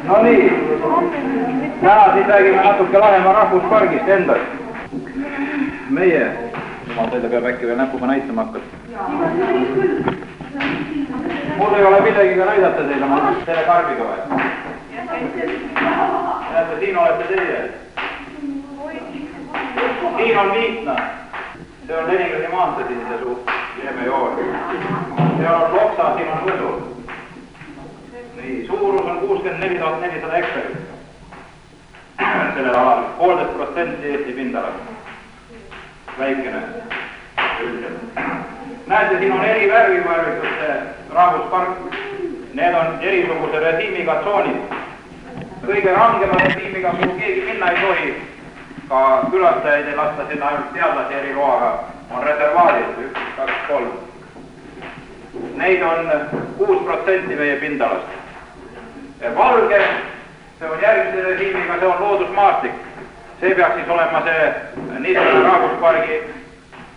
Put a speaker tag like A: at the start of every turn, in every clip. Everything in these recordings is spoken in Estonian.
A: No nii, täna siis räägime natuke Lahemaa rahvuspargist endast. Meie, jumal teile peab äkki veel näpuga näitama hakata. Mul ei ole midagi ka näidata teile, ma olen selle karbiga või? Näete, siin olete teie. Siin on Viitna. See on Leningradi maantee siin see suht Jeeme joon. Seal on Loksa, siin on Võsu. Nii, suurus on 64 400 hektarit. Sellel alal 1,5% Eesti pindalast. Väikene. Näete, siin on eri värvi värvitud see rahvuspark. Need on erisuguse režiimiga tsoonid. Kõige rangema režiimiga, kuhu keegi minna ei tohi, ka külastajaid ei lasta sinna ainult teadlasi eriloaga, on reservaadid 1, 2, 3. Neid on 6% meie pindalast. Valge, see on järgmise režiimiga, see on loodusmaastik. See peaks siis olema see niisugune rahvuspargi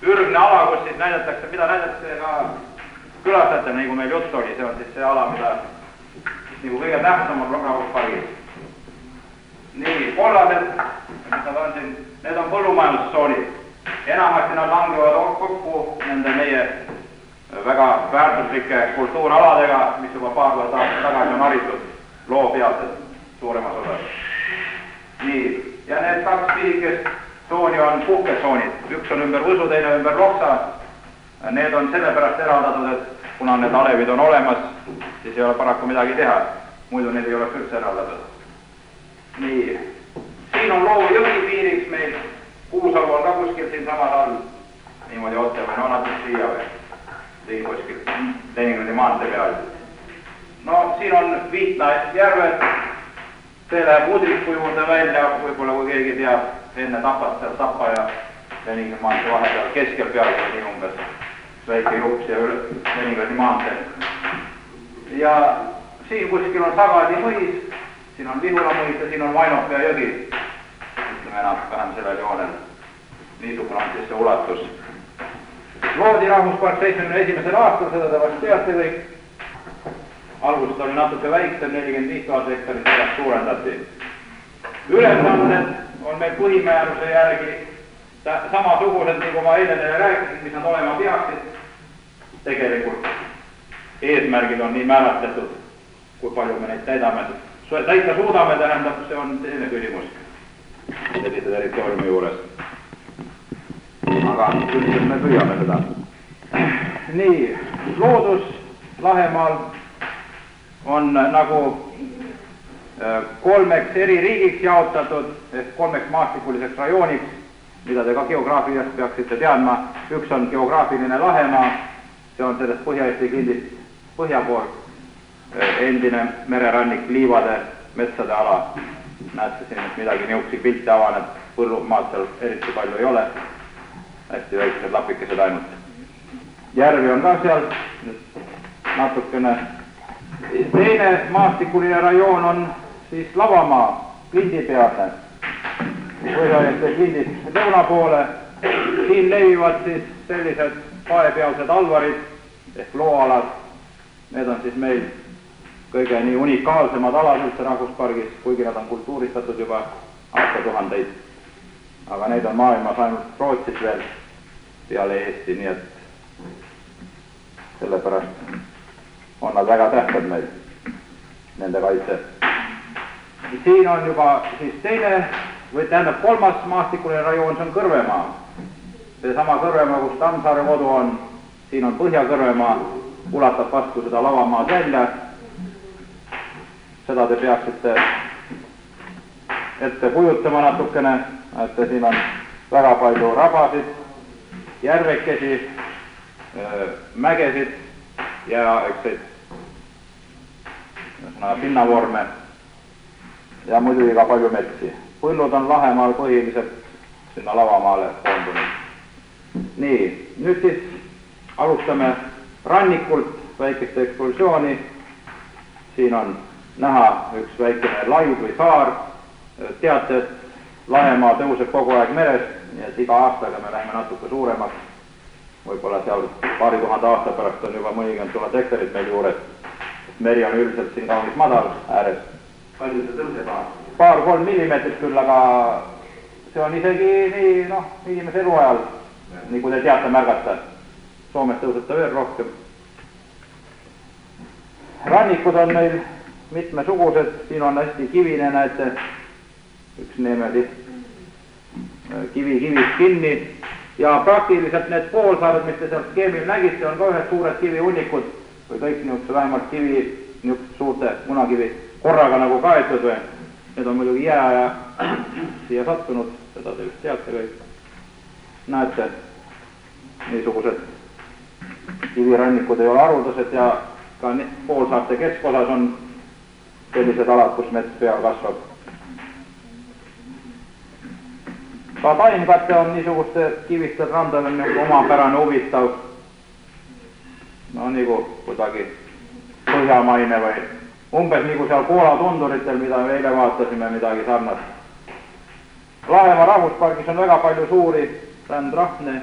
A: ürgne ala, kus siis näidatakse, mida näidatakse ka külastajatele, nagu meil jutt oli, see on siis see ala, mida nagu kõige tähtsam on rahvuspargis. Nii, kollased, mis nad on siin, need on põllumajandustsoonid. Enamasti nad langevad kokku nende meie väga väärtuslike kultuuraladega, mis juba paar tuhat aastat tagasi on haritud loopealsed suuremas osas. Nii, ja need kaks pihikest tsooni on puhketsoonid. Üks on ümber Võsu, teine ümber Loksa. Need on sellepärast eraldatud, et kuna need alevid on olemas, siis ei ole paraku midagi teha. Muidu need ei oleks üldse eraldatud. Nii, siin on Loo jõgi piiriks meil. Kuusalu on ka kuskil siin samas all. Niimoodi otse või no natuke siia või. Siin kuskil Leningradi maantee peal. No siin on Viitna järved. See läheb Udriku juurde välja, võib-olla kui keegi teab enne Tapast seal Tapa ja Leningradi maantee vahepeal keskel peal nii umbes. Väike jups ja Leningradi maantee. Ja siin kuskil on Sagadi mõis, siin on Vihula mõis ja siin on Vainopea jõgi. Ütleme enam-vähem sellel joonel. Niisugune on siis see ulatus. Loodi rahvuspark 71. aastal, seda te vast teate kõik. Algusest oli natuke väiksem, 45 000 hektarit, sellest suurendati. Ülesanded on meil põhimääruse järgi samasugused, nagu ma eile teile rääkisin, mis nad olema peaksid. Tegelikult eesmärgid on nii määratletud, kui palju me neid täidame. Täita suudame, tähendab, see on teine küsimus sellise territooriumi juures. Aga üldiselt me püüame seda. Nii, loodus Lahemaal on nagu kolmeks eri riigiks jaotatud, ehk kolmeks maastikuliseks rajooniks, mida te ka geograafiast peaksite teadma. Üks on geograafiline Lahemaa, see on sellest Põhja-Eesti kildist põhjapool, endine mererannik, liivade, metsade ala. Näete siin, et midagi niisugusi pilte avaneb, põllumaad seal eriti palju ei ole, hästi väiksed lapikesed ainult. Järvi on ka seal natukene. Teine maastikuline rajoon on siis Lavamaa, Klindipealne, Põhja-Eesti klindist lõuna poole. Siin levivad siis sellised paepealsed alvarid ehk looalad. Need on siis meil kõige nii unikaalsemad alad üldse rahvuspargis, kuigi nad on kultuuristatud juba aastatuhandeid. Aga neid on maailmas ainult Rootsis veel peale Eesti, nii et sellepärast on nad väga tähtsad meil, nende kaitse. Siin on juba siis teine, või tähendab kolmas maastikuline rajoon, see on Kõrvemaa. Seesama Kõrvemaa, kus Tammsaare kodu on, siin on Põhja-Kõrvemaa, ulatab vastu seda Lavamaad välja. Seda te peaksite ette kujutama natukene, et siin on väga palju rabasid, järvekesi, mägesid ja ükseid pinnavorme ja muidugi ka palju metsi. Põllud on Lahemaal põhiliselt sinna Lavamaale koondunud. Nii, nüüd siis alustame rannikult väikest ekskursiooni. Siin on näha üks väikene laid või saar. Teate, et Lahemaa tõuseb kogu aeg merest, nii et iga aastaga me läheme natuke suuremaks. Võib-olla seal paari tuhande aasta pärast on juba mõnikümmend tuhat hektarit meil juures. Meri on üldiselt siin kaunis madal ääres. palju see tõuseb aastas? 2-3 millimeetrit küll, aga see on isegi nii, noh, inimese eluajal, nii kui te teate märgata. Soomes tõuseb ta veel rohkem. Rannikud on meil mitmesugused, siin on hästi kivine, näete, üks niimoodi kivist kinni ja praktiliselt need poolsaared, mis te sealt skeemil nägite, on ka ühed suured kivihunnikud või kõik niisuguse vähemalt kivi, niisuguse suurte munakivi korraga nagu kaetud või need on muidugi jää ja siia sattunud, seda te just teate kõik. Näete, niisugused kivirannikud ei ole haruldased ja ka poolsaarte keskosas on sellised alad, kus mets peal kasvab. Ka taimkatte on niisuguste kivistel randadel nagu omapärane huvitav, no nagu kuidagi põhjamaine või umbes nagu seal Koola tunduritel, mida me eile vaatasime, midagi sarnast. Lahemaa rahvuspargis on väga palju suuri rändrahne,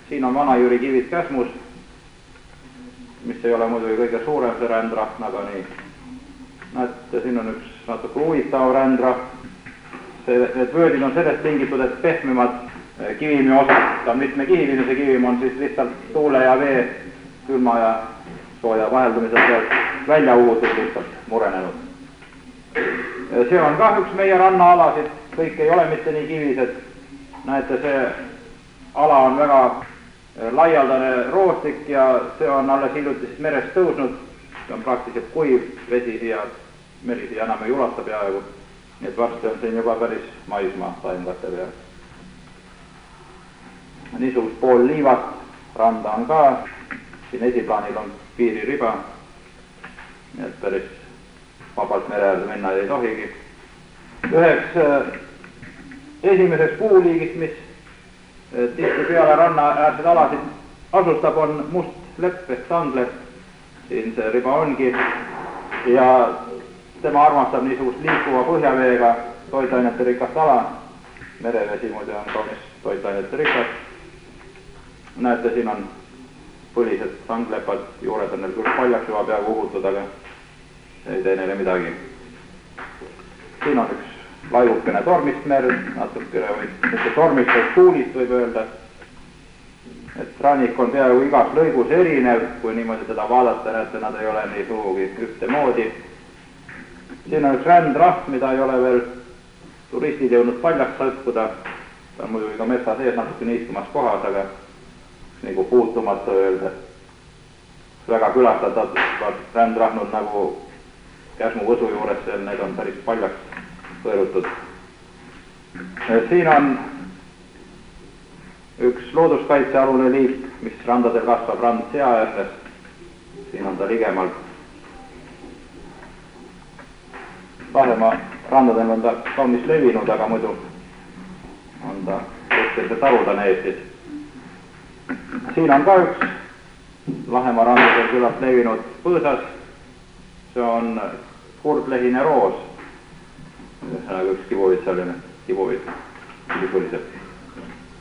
A: siin on Vana-Jüri kivid Käsmus, mis ei ole muidugi kõige suurem see rändrahn, aga nii. Näete, siin on üks natuke huvitav rändrahn. Need vöödid on sellest tingitud, et pehmemad kivimi osad, ta on mitmekihiline, see kivim on siis lihtsalt tuule ja vee, külma ja sooja vaheldumisel sealt välja uhutud, lihtsalt murenenud. See on ka üks meie rannaalasid, kõik ei ole mitte nii kivised. Näete, see ala on väga laialdane roostik ja see on alles hiljuti siis merest tõusnud, see on praktiliselt kuiv vesi siia, meri siia enam ei ulata peaaegu. Nii et varsti on siin juba päris maismaa taimkatte peal. Niisugust pool liivast randa on ka, siin esiplaanil on piiririba, nii et päris vabalt mere äärde minna ei tohigi. Üheks esimeseks puuliigist, mis tihti peale rannaäärseid alasid asustab, on must lepp ehk tandle, siin see riba ongi ja tema armastab niisugust liikuva põhjaveega toitainete rikast ala. Merevesi muidu on kaunis toitainete rikas. Näete, siin on põlised sanglepad, juured on neil küll paljaks juba peaaegu uhutud, aga ei tee neile midagi. Siin on üks laiukene tormistmerg, natukene või mitte tormist, vaid tuulist võib öelda. Et rannik on peaaegu igas lõigus erinev, kui niimoodi teda vaadata, näete, nad ei ole nii sugugi ühtemoodi. Siin on üks rändrahn, mida ei ole veel turistid jõudnud paljaks sõtkuda. Ta on muidugi ka metsa sees natuke niiskumas kohas, aga nagu puutumata öelda. Väga külastatav rändrahnud nagu Käsmu Võsu juures, need on päris paljaks põerutud. Siin on üks looduskaitsealune liik, mis randadel kasvab randsea ääres. Siin on ta ligemalt. Lahemaa randadel on ta kaunis levinud, aga muidu on ta suhteliselt haruldane Eestis. Siin on ka üks Lahemaa randadel küllalt levinud põõsas, see on kurdlehine roos, ühesõnaga üks kibuvit selline, kibuvit kisuliselt.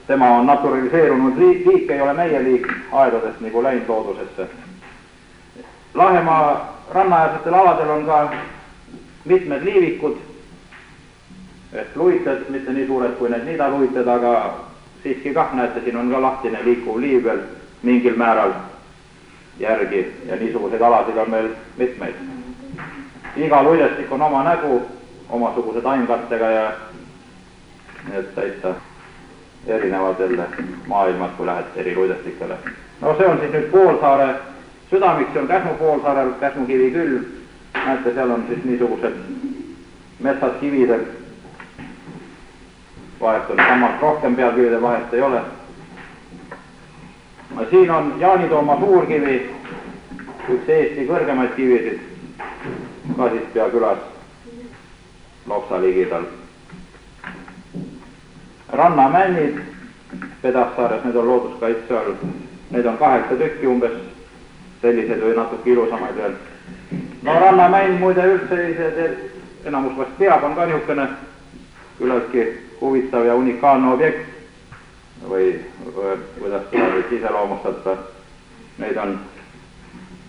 A: Tema on naturaliseerunud liik, ei ole meie liik aedadest nagu läinud loodusesse. Lahemaa rannaäärsetel aladel on ka mitmed liivikud, et luited, mitte nii suured kui need niidaluited, aga siiski kah, näete, siin on ka lahtine liikuv liiv veel mingil määral järgi ja niisuguseid alasid on meil mitmeid. Iga luidestik on oma nägu, omasuguse taimkattega ja need täitsa erinevad jälle maailmad, kui lähete eri luidestikele. No see on siis nüüd poolsaare südamiks, see on Käsmu poolsaarel, Käsmu kivi küll. Näete, seal on siis niisugused metsad kividel, vahet on samalt rohkem pealkivide, vahet ei ole. Siin on Jaanitooma suurkivi, üks Eesti kõrgemaid kivisid, ka siis peakülas Loksa ligidal. Rannamännid Pedassaares, need on looduskaitse all, need on 8 tükki umbes, sellised või natuke ilusamaid veel. No rannamäin muide üldse, enamus vast teab, on ka niisugune küllaltki huvitav ja unikaalne objekt või kuidas seda võiks iseloomustada. Neid on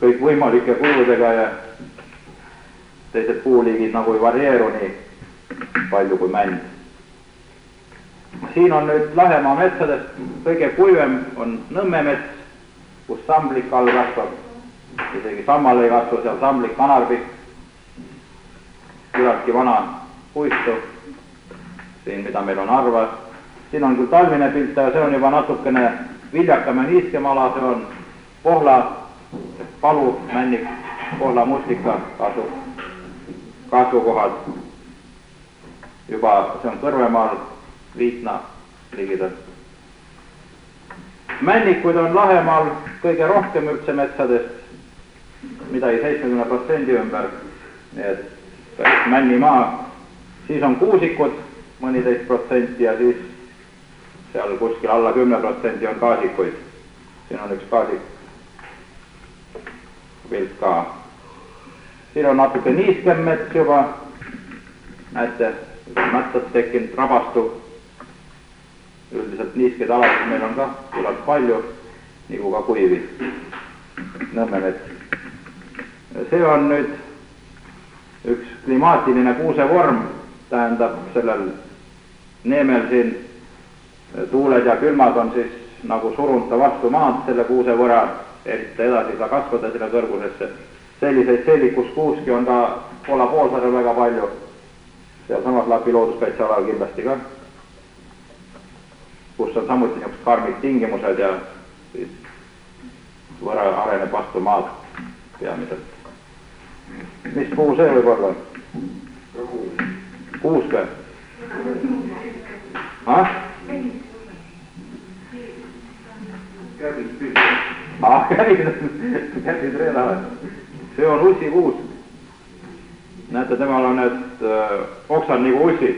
A: kõik võimalike kujudega ja teised puuliigid nagu ei varieeru nii palju kui mänd. Siin on nüüd Lahemaa metsadest kõige kuivem on Nõmme mets, kus samblik all kasvab, isegi sammal ei kasva, seal samblik kanarbik, küllaltki vana puistu, siin mida meil on harva. Siin on küll talvine pilt, aga see on juba natukene viljakam ja niiskem ala, see on Pohla, palu, männik, Pohla mustika kasvukohad. Juba see on Kõrvemaal, Viitna ligidal. Männikuid on Lahemaal kõige rohkem üldse metsadest, midagi 70% ümber, nii et männimaa. Siis on kuusikud mõniteist protsenti ja siis seal kuskil alla 10% on kaasikuid. Siin on üks kaasik pilt ka. Siin on natuke niiskem mets juba, näete, mättad tekkinud, rabastu. Üldiselt niiskeid alasid meil on ka küllalt palju, nagu ka kuivi Nõmme mets. See on nüüd üks klimaatiline kuusevorm, tähendab sellel neemel siin tuuled ja külmad on siis nagu surunud ta vastu maad selle kuuse võra, eriti edasi ta kasvada selle kõrgusesse. Selliseid sellikuskuuski on ka Poola poolsaarel väga palju, seal samas Lapi looduskaitsealal kindlasti ka, kus on samuti niisugused karmid tingimused ja siis võra areneb vastu maad peamiselt. Mis puu see võib olla? Kuusk või? Käbid reedavad. See on ussikuus. Näete, temal on need oksad nagu ussid.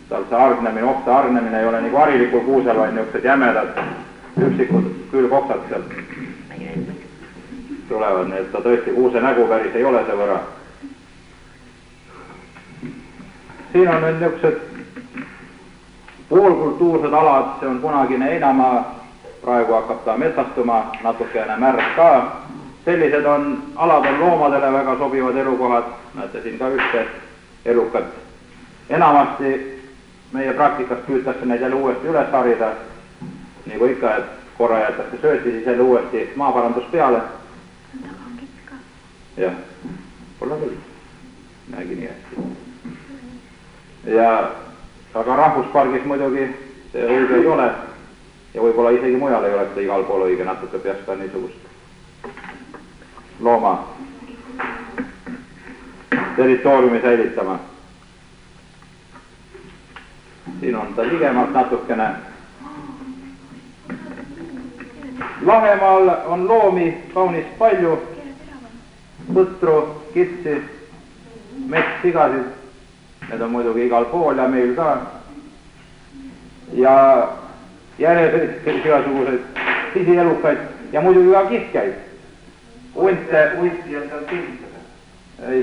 A: Tal see argnemine, oksa argnemine ei ole nagu harilikul kuusel, vaid niisugused jämedad üksikud külgoksad sealt tulevad, nii et ta tõesti kuuse nägu päris ei ole see võra. Siin on nüüd niisugused poolkultuursed alad, see on kunagine heinamaa, praegu hakkab ta metsastuma, natukene märg ka. Sellised alad on loomadele väga sobivad elukohad, näete siin ka ühte elukat. Enamasti meie praktikas püütakse neid jälle uuesti üles harida, nagu ikka, et korra jäetakse sööti, siis jälle uuesti maaparandus peale. Jah, pole küll, näegi nii hästi. Aga rahvuspargis muidugi see õige ei ole ja võib-olla isegi mujal ei ole seda igal pool õige, natuke peaks ka niisugust looma territooriumi säilitama. Siin on ta ligemalt natukene. Lahemaal on loomi kaunis palju, põtru, kitsi, metssigasid, need on muidugi igal pool ja meil ka. Ja järjest igasuguseid pisielukaid ja muidugi ka kiskjaid. Unte ja seal kinnitada. Ei,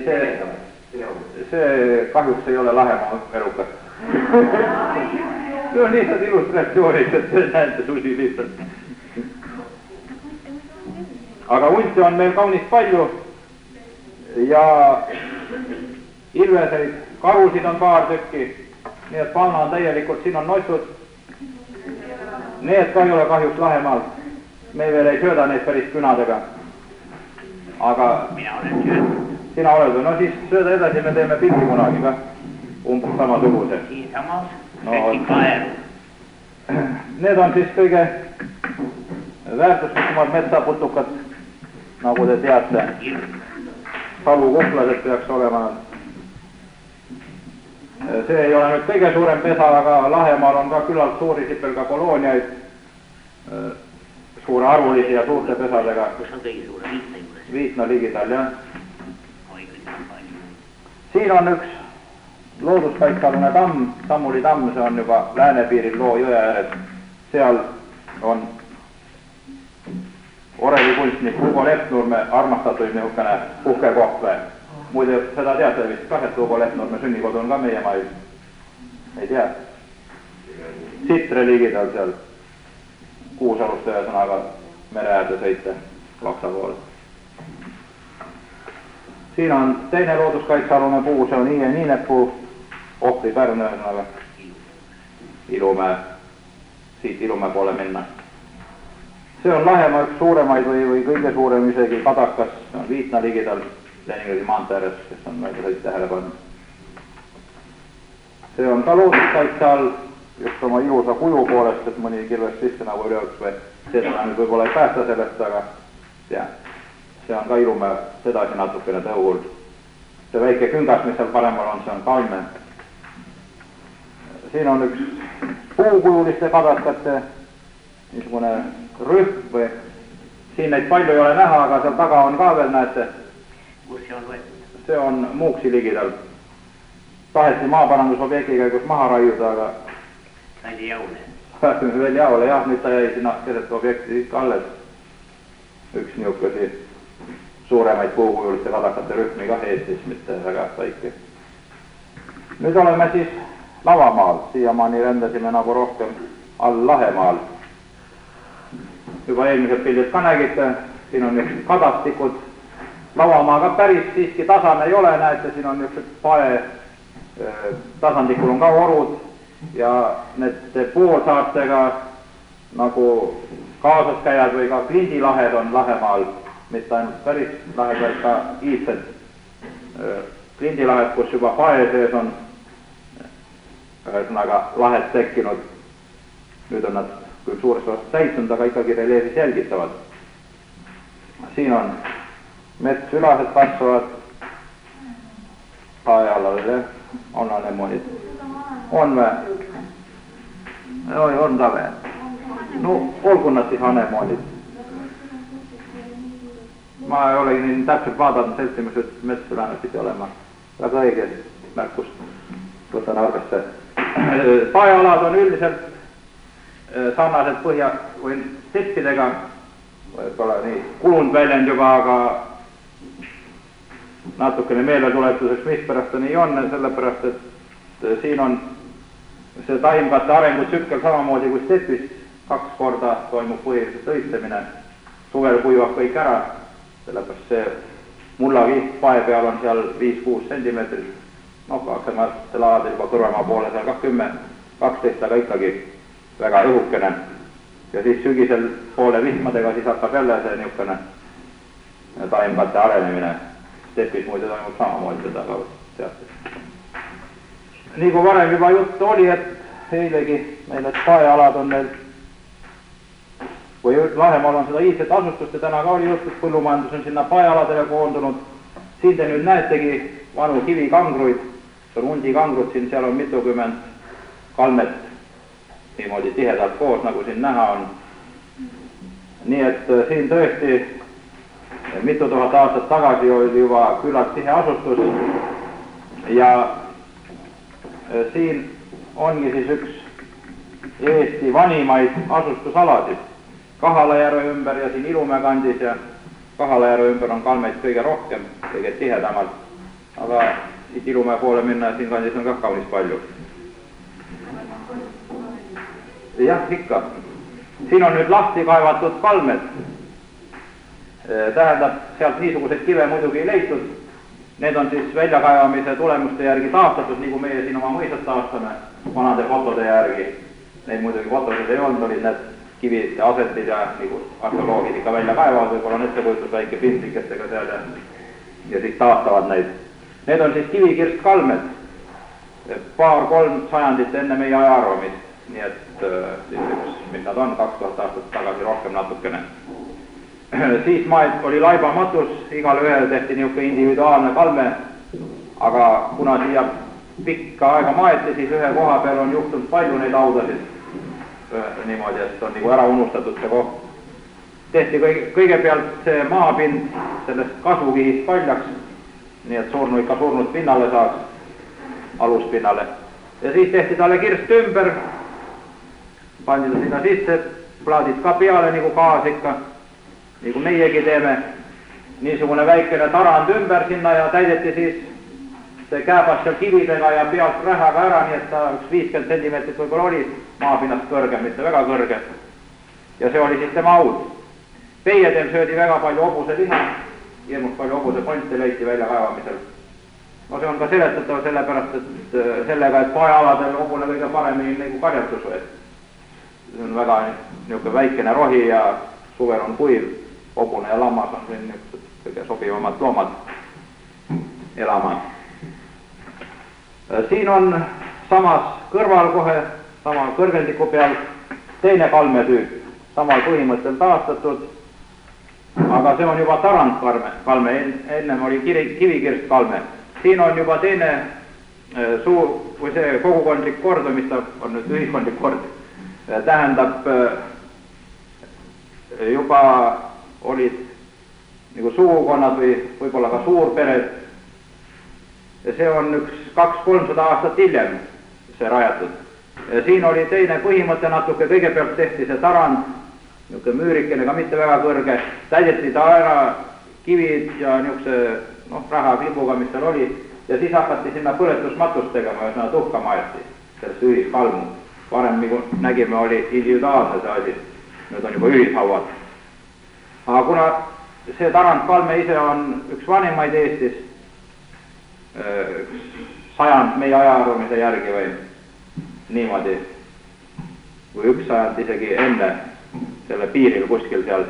A: see kahjuks ei ole Lahemaa elukas. See on lihtsalt illustratsioonid, et näete susi lihtsalt. Aga unte on meil kaunis palju ja ilveseid, karusid on paar tükki, nii et fauna on täielikult, siin on nossud. Need ka ei ole kahjuks Lahemaal, me veel ei sööda neid päris künadega. Aga mina olen sööd. Sina oled või? No siis sööda edasi, me teeme pildi kunagi ka, umbes samasuguse. Siinsamas, vetikaer. Need on siis kõige väärtuslikumad metsaputukad, nagu te teate. Salukuklased peaks olema. See ei ole nüüd kõige suurem pesa, aga Lahemaal on ka küllalt suuri sipelga kolooniaid, suure arvulisi ja suurte pesadega. Kus on kõige suure Viitna juures? Viitna ligidal, jah. Siin on üks looduskaitsealune tamm, Sammuli tamm, see on juba läänepiiril Loo jõe ääres. Seal on Orevi kunstnik Hugo Lehtnurme armastatud niisugune puhkekoht või. Muide, seda teate vist ka, et Hugo Lehtnurme sünnikodu on ka meie mail. Ei tea. Sitre ligidal seal Kuusaluste ühesõnaga mere äärde sõita Laksa poole. Siin on teine looduskaitsealune puu, see on niinepuu, Ohvri Pärnu ühesõnaga, Ilumäe, siit Ilumäe poole minna. See on Lahemaa üks suuremaid või kõige suurem isegi kadakas, see on Viitna ligidal Leningradi maantee ääres, kes on mööda sõit tähele pannud. See on ka looduskaitse all just oma ilusa kuju poolest, et mõni kirves sisse nagu üleoks või seda nüüd võib-olla ei päästa sellest, aga jah, see on ka Ilumäe sedasi natukene tõugul. See väike küngas, mis seal paremal on, see on Kalme. Siin on üks puukujuliste kadaskate niisugune rühm või siin neid palju ei ole näha, aga seal taga on ka veel, näete.
B: Kus see on võetud?
A: See on Muuksi ligidal. Taheti maaparandusobjekti käigus maha raiuda, aga
B: Saidi jaule.
A: veel jaole, jah, nüüd ta jäi sinna keset objekti ikka alles. Üks niisugune suuremaid puukujuliste kadakate rühmi ka Eestis, mitte väga väike. Nüüd oleme siis Lavamaal, siiamaani rändasime nagu rohkem all Lahemaal. Juba eelmised pildid ka nägite, siin on niisugused kadastikud. Lavamaa ka päris siiski tasane ei ole, näete, siin on niisugused pae, tasandikul on ka orud ja need poolsaartega nagu kaasaskäijad või ka klindilahed on Lahemaal, mitte ainult päris lahed, vaid ka iidsed klindilahed, kus juba pae sees on ühesõnaga lahed tekkinud. Nüüd on nad küll suurest osast täitsunud, aga ikkagi reljeefis jälgitavad. Siin on metssülased kasvavad paealadele, on anemoonid. On või? On ka või? No olgu nad siis anemoonid. Ma ei olegi nii täpselt vaadanud seltsimus, et metssülane pidi olema. Väga õige märkust, võtan arvesse. Paealad on üldiselt sarnased põhja või seppidega, võib-olla nii kulunud väljend juba, aga natukene meeletuletuseks, mispärast ta nii on, sellepärast et siin on see taimkate arengutsükkel samamoodi kui stepis, 2 korda toimub põhiliselt õitsemine, suvel kuivab kõik ära, sellepärast see mullakiht pae peal on seal 5-6 sentimeetrit, aksemäärastel aladel juba kõrvemaa poole seal ka 10-12, aga ikkagi väga õhukene ja siis sügisel poole vihmadega siis hakkab jälle see niisugune taimkate arenemine. Stepis muide toimub samamoodi seda ka teatud. Nii kui varem juba juttu oli, et eilegi meil et paealad on meil või Lahemaal on seda iidset asustust ja täna ka oli juttu, et põllumajandus on sinna paealadele koondunud. Siin te nüüd näetegi vanu kivikangruid, see on hundikangrud, siin seal on mitukümmend kalmet niimoodi tihedalt koos, nagu siin näha on. Nii et siin tõesti mitu tuhat aastat tagasi oli juba küllalt tihe asustus ja siin ongi siis üks Eesti vanimaid asustusalasid Kahalajärve ümber ja siin Ilumäe kandis ja Kahalajärve ümber on kalmeid kõige rohkem, kõige tihedamalt, aga siit Ilumäe poole minna ja siin kandis on ka kaunis palju. Jah, ikka. Siin on nüüd lahti kaevatud kalmed. Tähendab, sealt niisuguseid kive muidugi ei leitud. Need on siis väljakaevamise tulemuste järgi taastatud, nii kui meie siin oma mõisad taastame vanade fotode järgi. Neid muidugi fotosid ei olnud, olid need kivid ja asetid ja nagu arheoloogid ikka välja kaevavad, võib-olla on ettekujutus väike pintlikestega seal ja siis taastavad neid. Need on siis kivikirstkalmed, 2-3 sajandit enne meie aja arvamist. Nii et siis üks, mis nad on, 2000 aastat tagasi rohkem natukene. Siis oli laibamatus, igale ühele tehti niisugune individuaalne kalme, aga kuna siia pikka aega maeti, siis ühe koha peal on juhtunud palju neid haudasid niimoodi, et on nagu ära unustatud see koht. Tehti kõigepealt see maapind sellest kasvukihist paljaks, nii et surnu ikka surnud pinnale saaks, aluspinnale. Ja siis tehti talle kirst ümber, pandi ta sinna sisse, plaadid ka peale nagu gaas ikka, nagu meiegi teeme, niisugune väikene tarand ümber sinna ja täideti siis see kääbas seal kividega ja pealt rähaga ära, nii et ta üks 50 centimeetrit võib-olla oli maapinnast kõrgem, mitte väga kõrge. Ja see oli siis tema haud. Peiedel söödi väga palju hobuseliha, hirmus palju hobuseponte leiti väljakaevamisel. No see on ka seletatav sellepärast, et sellega, et paealadel hobune kõige paremini nagu karjatus võet. See on väga niisugune väikene rohi ja suvel on kuiv, hobune ja lammas on siin niisugused kõige sobivamad loomad elama. Siin on samas kõrval kohe, sama kõrgendiku peal teine kalmetüüp, samal põhimõttel taastatud, aga see on juba tarandkalme, ennem oli kivikirstkalme. Siin on juba teine suur, või see kogukondlik kord, mis ta on nüüd ühiskondlik kord, tähendab, juba olid nagu sugukonnad või võib-olla ka suurpered. Ja see on 200-300 aastat hiljem see rajatud. Ja siin oli teine põhimõte natuke, kõigepealt tehti see tarand, niisugune müürikene, ka mitte väga kõrge, täideti ta ära kivid ja niisuguse rahaklibuga, mis seal oli, ja siis hakati sinna põletusmatust tegema, üsna tuhkama aeti sellesse ühiskalmu. Varem, nagu nägime, oli individuaalne see asi, nüüd on juba ühishauad. Aga kuna see tarandkalme ise on üks vanimaid Eestis, sajand meie ajaarvamise järgi või niimoodi, või 100 isegi enne selle piiril kuskil seal,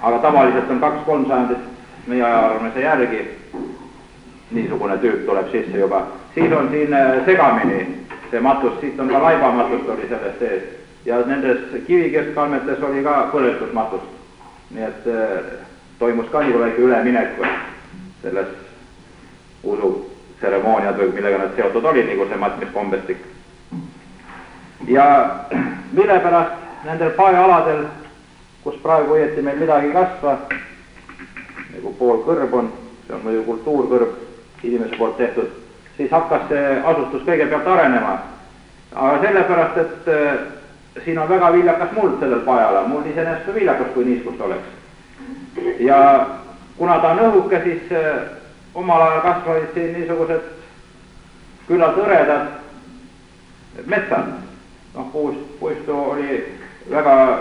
A: aga tavaliselt on 2-3 sajandit meie ajaarvamise järgi, niisugune tüüp tuleb sisse juba. Siis on siin segamini see matus, siit on ka laibamatust oli sellest sees ja nendes kivikirstkalmetes oli ka põletusmatust. Nii et toimus ka nagu väike üleminek selles usutseremooniad või millega nad seotud oli, nagu see matmiskombestik. Ja mille pärast nendel paealadel, kus praegu õieti meil midagi kasva, nagu pool kõrb on, see on muidu kultuurkõrb, inimese poolt tehtud, siis hakkas see asustus kõigepealt arenema. Aga sellepärast, et siin on väga viljakas muld sellel paeala, muld iseenesest on viljakas, kui niiskust oleks. Ja kuna ta on õhuke, siis omal ajal kasvasid siin niisugused küllalt hõredad metsad. Puistu oli väga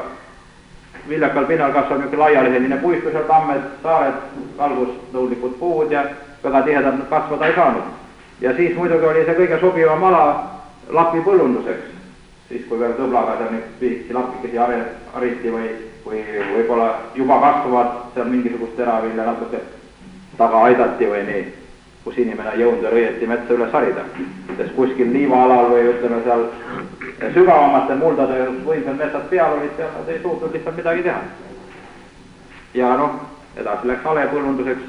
A: viljakal pinnal kasvab niisugune laialiheline puistu, seal tammed, saared, valgusnõudlikud puud ja väga tihedalt nad kasvada ei saanud. Ja siis muidugi oli see kõige sobivam ala lapi põllunduseks, siis kui veel tõblaga seal nüüd piiksi lapikesi ariti või võib-olla juba kasvavad seal mingisugust teravilja natuke taga aidati või nii, kus inimene jõudnud õieti metsa üles harida. Sest kuskil liivaalal või ütleme seal sügavamate muldade võimsad metsad peal olid seal, nad ei suutnud lihtsalt midagi teha. Ja edasi läks alepõllunduseks,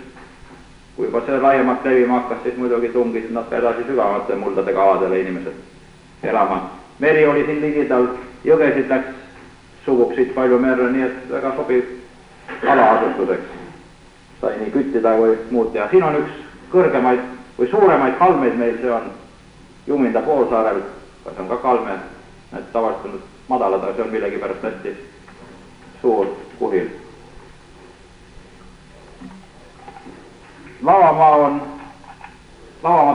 A: kui juba see laiemalt levima hakkas, siis muidugi tungisid nad ka edasi sügavamate muldadega aladele inimesed elama. Meri oli siin ligidal, jõgesid läks sugub siit palju merre, nii et väga sobiv alaasustuseks. Sai nii küttida või muud teha. Siin on üks kõrgemaid või suuremaid kalmeid meil, see on Juminda poolsaarel, see on ka kalme, need tavaliselt on madalad, aga see on millegi pärast hästi suur kuhil. Lavamaa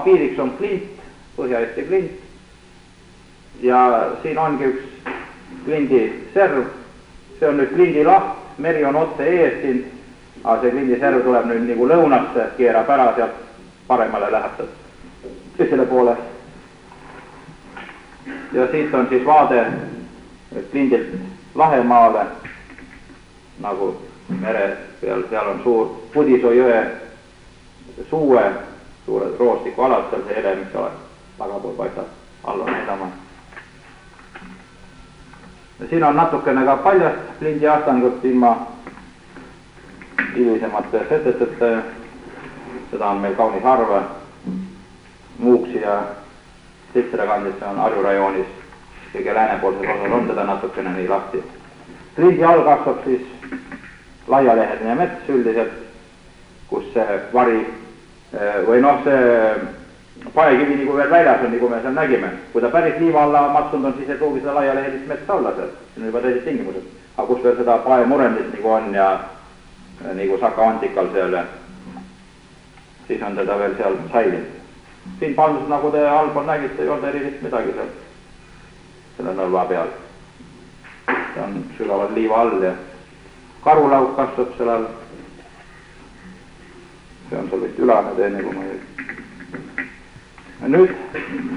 A: piiriks on klint, Põhja-Eesti klint ja siin ongi üks klindiserv, see on nüüd klindilaht, meri on otse ees siin, aga see klindiserv tuleb nüüd nagu lõunasse, keerab ära sealt paremale läheb teisele poole. Ja siit on siis vaade klindilt Lahemaale, nagu mere peal, seal on suur Pudisoo jõe suue, suured roostiku alad, seal see ele, mis ole tagapool paistab, alla näidama. Ja siin on natukene ka paljast klindiastangut ilma hilisemate setetete, seda on meil kaunis harva. Muuksi ja Sitsere kandis, see on Harju rajoonis, kõige läänepoolses osas on teda natukene nii lahti. Klindi all kasvab siis laialeheline mets üldiselt, kus see vari või see paekivi nagu veel väljas on, nagu me seal nägime. Kui ta päris liiva alla mattunud on, siis ei pruugi seda laialehelist metsa olla seal, siin on juba teised tingimused. Aga kus veel seda paemurendit nagu on ja nagu Saka Antikal seal, siis on teda veel seal säilinud. Siin pandud, nagu te allpool nägite, ei olnud erilist midagi seal, selle nõlva peal. See on sügavalt liiva all ja karulauk kasvab seal all. see on seal vist ülane tee, nagu ma ei. Nüüd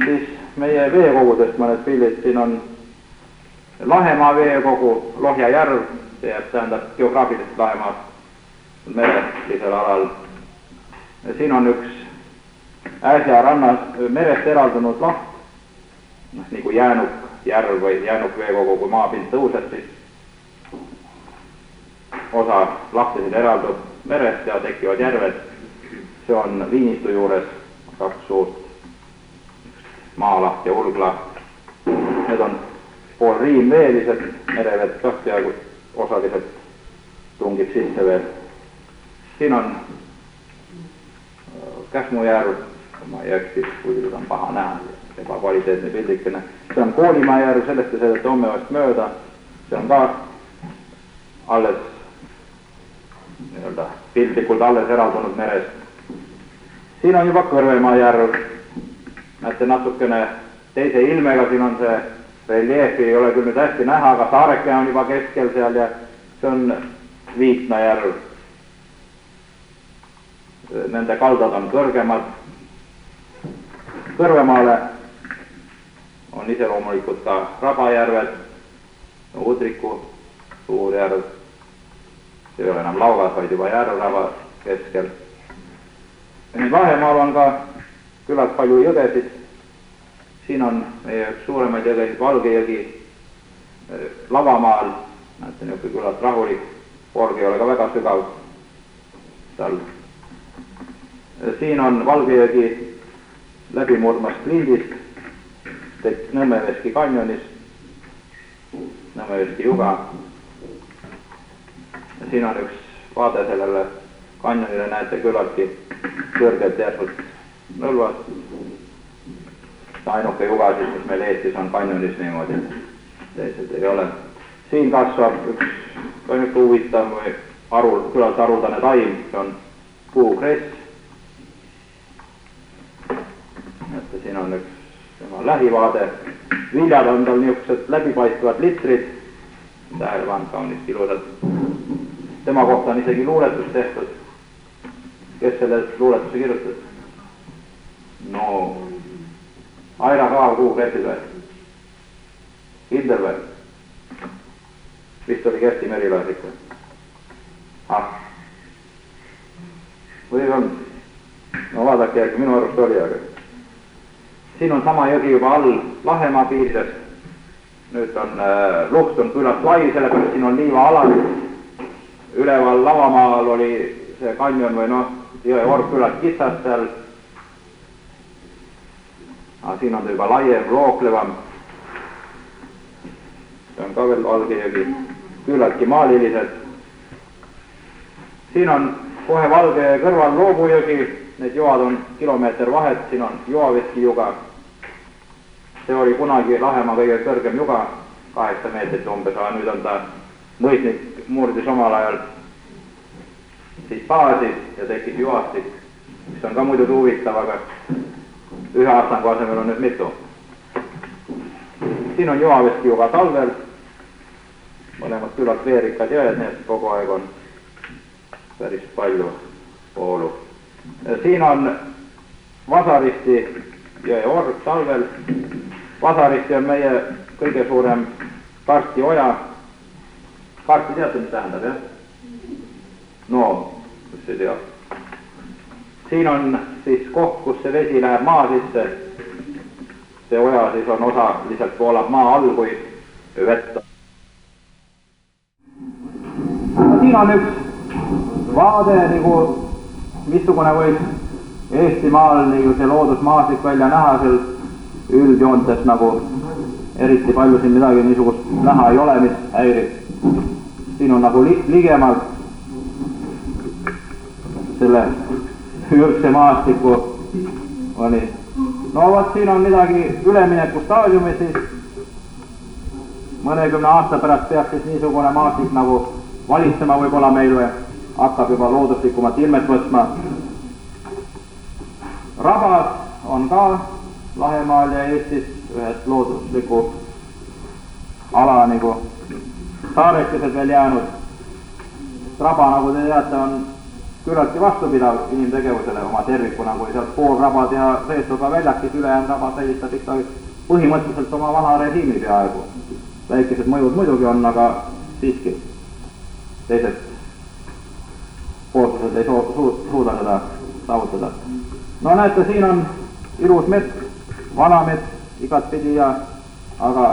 A: siis meie veekogudest mõned pildid, siin on Lahemaa veekogu, Lohja järv, see jääb, tähendab geograafiliselt Lahemaast merelisel alal. Siin on üks äsja rannas merest eraldunud laht, nagu jäänuk järv või jäänuk veekogu, kui maapind tõuseb, siis osa lahtesid eraldub merest ja tekivad järved. See on Viinistu juures 2 suurt maalaht ja urglaht. Need on pool riimveelised, merevett ka peaaegu osaliselt tungib sisse veel. Siin on Käsmu järv, ma ei eksi, kuigi seda on paha näha, ebakvaliteetne pildikene. See on Koolimaa järv, sellest te sõidate Ommeost mööda, see on ka alles nii-öelda piltlikult alles eraldunud merest. Siin on juba Kõrvemaa järv, näete natukene teise ilmega, siin on see reljeefi, ei ole küll nüüd hästi näha, aga saareke on juba keskel seal ja see on Viikna järv. Nende kaldad on kõrgemad. Kõrvemaale on iseloomulikud ka Rabajärved, Udriku suur järv, see ei ole enam laugas, vaid juba järv Raba keskel. Lahemaal on ka küllalt palju jõgesid. Siin on meie üks suuremaid jõgesid Valgejõgi Lavamaal, näete niisugune küllalt rahulik, Vorg ei ole ka väga sügav seal. Siin on Valgejõgi läbimurdmas Klindist, Nõmmeveski kanjonis, Nõmmeveski juga. Siin on üks vaade sellele kanjonile, näete küllaltki kõrgelt järsult Nõlvast. Ainuke juga siis, mis meil Eestis on kanjonis niimoodi, teised ei ole. Siin kasvab üks niisugune huvitav või küllalt haruldane taim, see on puukress. Näete, siin on üks tema lähivaade. Viljad on tal niisugused läbipaistvad litrid, tähelevand kaunist ilusad. Tema kohta on isegi luuletus tehtud. Kes selle luuletuse kirjutas? No, Aira Kaav puukressid või? Kindel või? Vist oli Kersti Merilaasik või? Või on? No vaadake järgi, minu arust oli, aga siin on sama jõgi juba all Lahemaa piirides. Nüüd on luht on küllalt lai, sellepärast siin on liiva-alad. Üleval Lavamaal oli see kanjon või jõe org küllalt kitsas seal. Aga siin on ta juba laiem, rooklevam. See on ka veel Valgejõgi, küllaltki maalilised. Siin on kohe Valge kõrval Loobujõgi, need joad on kilomeeter vahet, siin on Joaveski juga. See oli kunagi Lahemaa kõige kõrgem juga, 8 meetrit umbes, aga nüüd on ta mõisnik murdis omal ajal siis baasi ja tekkis juhastik, mis on ka muidugi huvitav, aga ühe aastangu asemel on nüüd mitu. Siin on Joaveski juga talvel, mõlemad küllalt veerikad jõed, nii et kogu aeg on päris palju voolu. Siin on Vasaristi jõe org talvel. Vasaristi on meie kõige suurem karstioja. Karsti teate, mis tähendab, jah? No, kus ei tea. Siin on siis koht, kus see vesi läheb maa sisse. See oja siis on osa, lihtsalt voolab maa all, kui vett. Siin on üks vaade, nagu missugune võib Eestimaal nagu see loodusmaastik välja näha, seal üldjoontes nagu eriti palju siin midagi niisugust näha ei ole, mis häirib. Siin on nagu ligemalt selle ürgse maastiku oli. No vot, siin on midagi ülemineku staadiumi, siis mõnekümne aasta pärast peaks siis niisugune maastik nagu valitsema võib-olla meil või hakkab juba looduslikumat ilmet võtma. Rabad on ka Lahemaal ja Eestis ühed loodusliku ala nagu saarekesed veel jäänud. Raba, nagu te teate, on küllaltki vastupidav inimtegevusele oma tervikuna, kui sealt pool rabad ja reestoga väljakis, ülejäänud rabad säilitad ikka põhimõtteliselt oma vana režiimi peaaegu. Väikesed mõjud muidugi on, aga siiski teised poolsused ei suuda seda saavutada. No näete, siin on ilus mets, vana mets igatpidi aga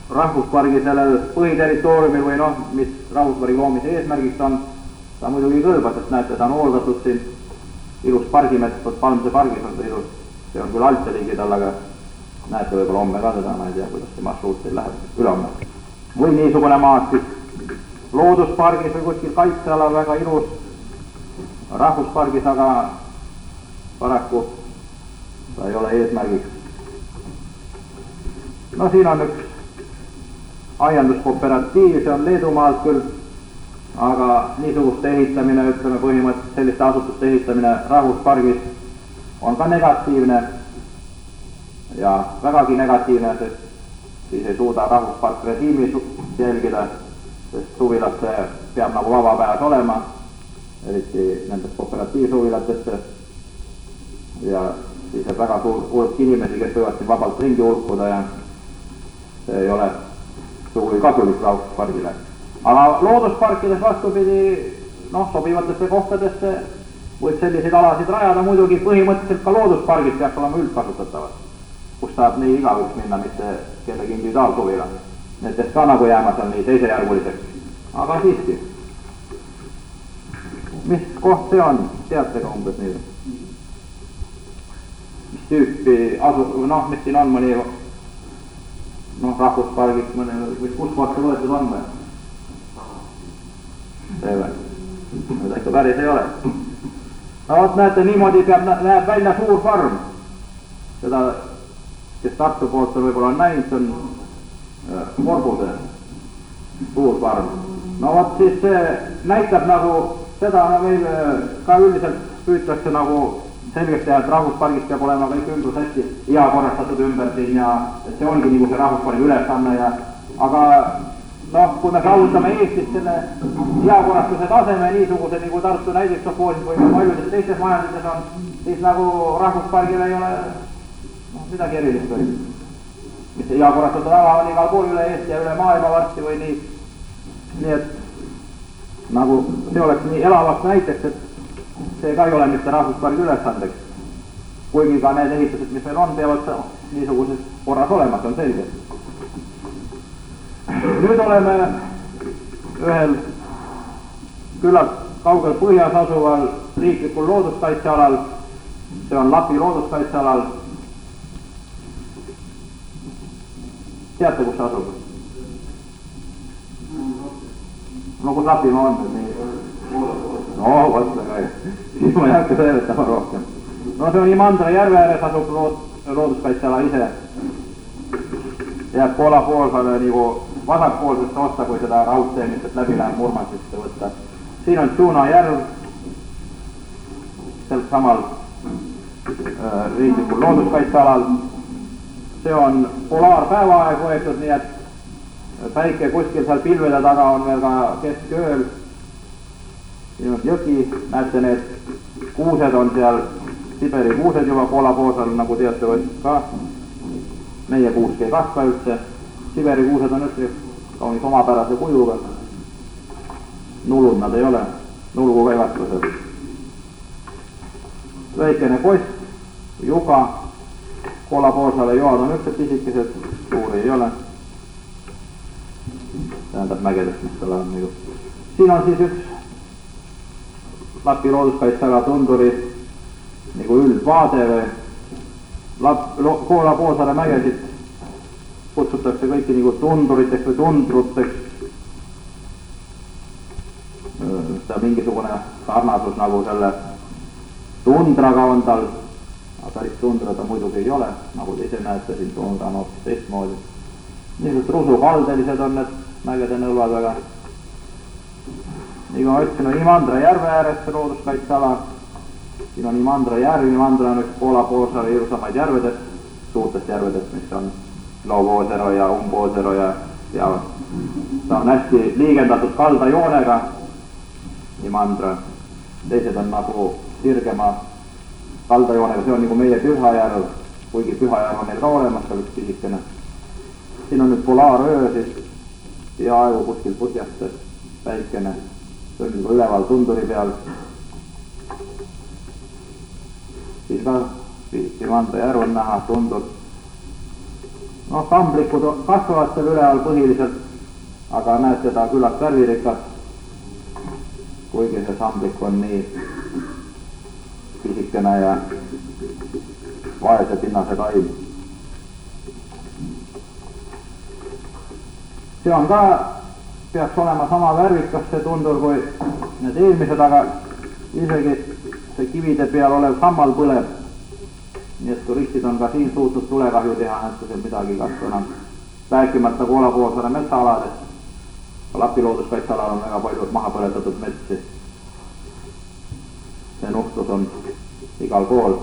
A: rahvuspargi sellel põhiterritooriumil või noh, mis rahvuspargi loomise eesmärgiks on, ta muidugi kõlbab, sest näete, ta on hooldatud siin ilus pargimets, Palmse pargis on ta ilus, see on küll alt ligidal, aga näete võib-olla homme ka seda, ma ei tea, kuidas see marsruut teil läheb, ülehomme. või niisugune maastik looduspargis või kuskil kaitsealal väga ilus, rahvuspargis aga paraku ta ei ole eesmärgiks. No siin on üks aianduskooperatiiv, see on Leedumaalt küll, aga niisuguste ehitamine, ütleme põhimõtteliselt selliste asutuste ehitamine rahvuspargis on ka negatiivne ja vägagi negatiivne, sest siis ei suuda rahvuspark režiimi jälgida, sest suvilasse peab nagu vaba pääs olema, eriti nendest kooperatiivsuvilatesse, ja siis on väga suur hulk inimesi, kes võivad siin vabalt ringi hulkuda ja see ei ole sugugi kasulik rahvuspargile. Aga loodusparkides vastupidi, noh, sobivatesse kohtadesse võib selliseid alasid rajada, muidugi põhimõtteliselt ka looduspargid peaks olema üldkasutatavad, kus saab nii igaüks minna, mitte kellegi individuaalsuvila. Nendest ka nagu jääma seal nii teisejärguliseks, aga siiski. Mis koht see on, teate ka umbes nii? Mis tüüpi noh, mis siin on mõni rahvuspargis mõne, või kus kohta võetud on või? See või? Seda ikka päris ei ole. No vot näete, niimoodi näeb välja suur farm. Seda, kes Tartu poolt on võib-olla näinud, see on Korbuse suur farm. No vot siis see näitab nagu seda, meil ka üldiselt püütakse nagu selgeks teha, et rahvuspargis peab olema kõik ümbrus hästi heakorrastatud ümber siin ja see ongi nagu see rahvuspargi ülesanne ja aga noh, kui me saavutame Eestis selle heakorrastuse taseme niisuguse nagu Tartu näiteks Sophoosis või paljudes teistes majandustes on, siis nagu rahvuspargil ei ole midagi erilist või. Mis see heakorrastatud ala on igal pool üle Eesti ja üle maailma varsti või nii. Nii et nagu see oleks nii elavaks näiteks, et see ka ei ole mitte rahvuspargi ülesandeks. Kuigi ka need ehitused, mis meil on, peavad niisuguses korras olema, see on selge. Nüüd oleme ühel küllalt kaugel põhjas asuval riiklikul looduskaitsealal, see on Lapi looduskaitsealal. Teate, kus see asub? No kus Lapimaa on? No, vot väga hea. Siis ma ei hakka seletama rohkem. No see on Imandra järve ääres asub looduskaitseala ise. Jääb Poola poolsaare nagu vasakpoolsesse osta, kui seda raudteemistest läbi läheb Murmansisse võtta. Siin on Tšuna järv, sealt samal riiklikul looduskaitsealal. See on polaarpäevaaeg võetud, nii et päike kuskil seal pilvede taga on veel ka keskööl. Siin on jõgi, näete need kuused on seal, Siberi kuused juba Poola poolsaarel, nagu teate või ka. Meie kuusk ei kasva üldse, Siberi kuused on üldse kaunis omapärase kujuga. Nulud nad ei ole, nulguga ei kasva seal. Väikene kost, juga, Poola poolsaare joad on üldse pisikesed, suuri ei ole. Tähendab mägedest, mis tal on nagu. Siin on siis üks Lapi looduskaitseala tunduri nagu üldvaade või Poola poolsaare mägesid kutsutakse kõiki nagu tunduriteks või tundruteks. Ta mingisugune sarnasus nagu selle tundraga on tal, aga päris tundra ta muidugi ei ole, nagu te ise näete, siin tundra on hoopis teistmoodi. Niisugused rusukaldelised on need mägede nõlvad, aga nii kui ma ütlesin, on Imandra järve ääres see looduskaitseala. Siin on Imandra järv, Imandra on üks Poola poolsaare ilusamaid järvedest, suurtest järvedest, mis on Lovoosero ja Umboosero ja ta on hästi liigendatud kaldajoonega, Imandra. teised on nagu sirgema kaldajoonega, see on nagu meie Pühajärv, kuigi Pühajärv on neil ka olemas, seal üks pisikene. siin on nüüd polaaröö siis peaaegu kuskil põhjast päikene, see on nagu üleval tunduri peal. siis ka Pimandra järv on näha, tundur. noh, kamblikud kasvavad seal üleval põhiliselt, aga näete ta küllalt värvirikas, kuigi see samblik on nii pisikene ja vaese pinnase taim. see on ka, peaks olema sama värvikas see tundur kui need eelmised, aga isegi see kivide peal olev sammal põleb. nii et turistid on ka siin suutnud tulekahju teha, näete seal midagi kasvu enam. rääkimata Koola-Poolsaare metsaaladest. Lapi looduskaitsealal on väga palju maha põletatud metsi. see nuhtlus on igal pool.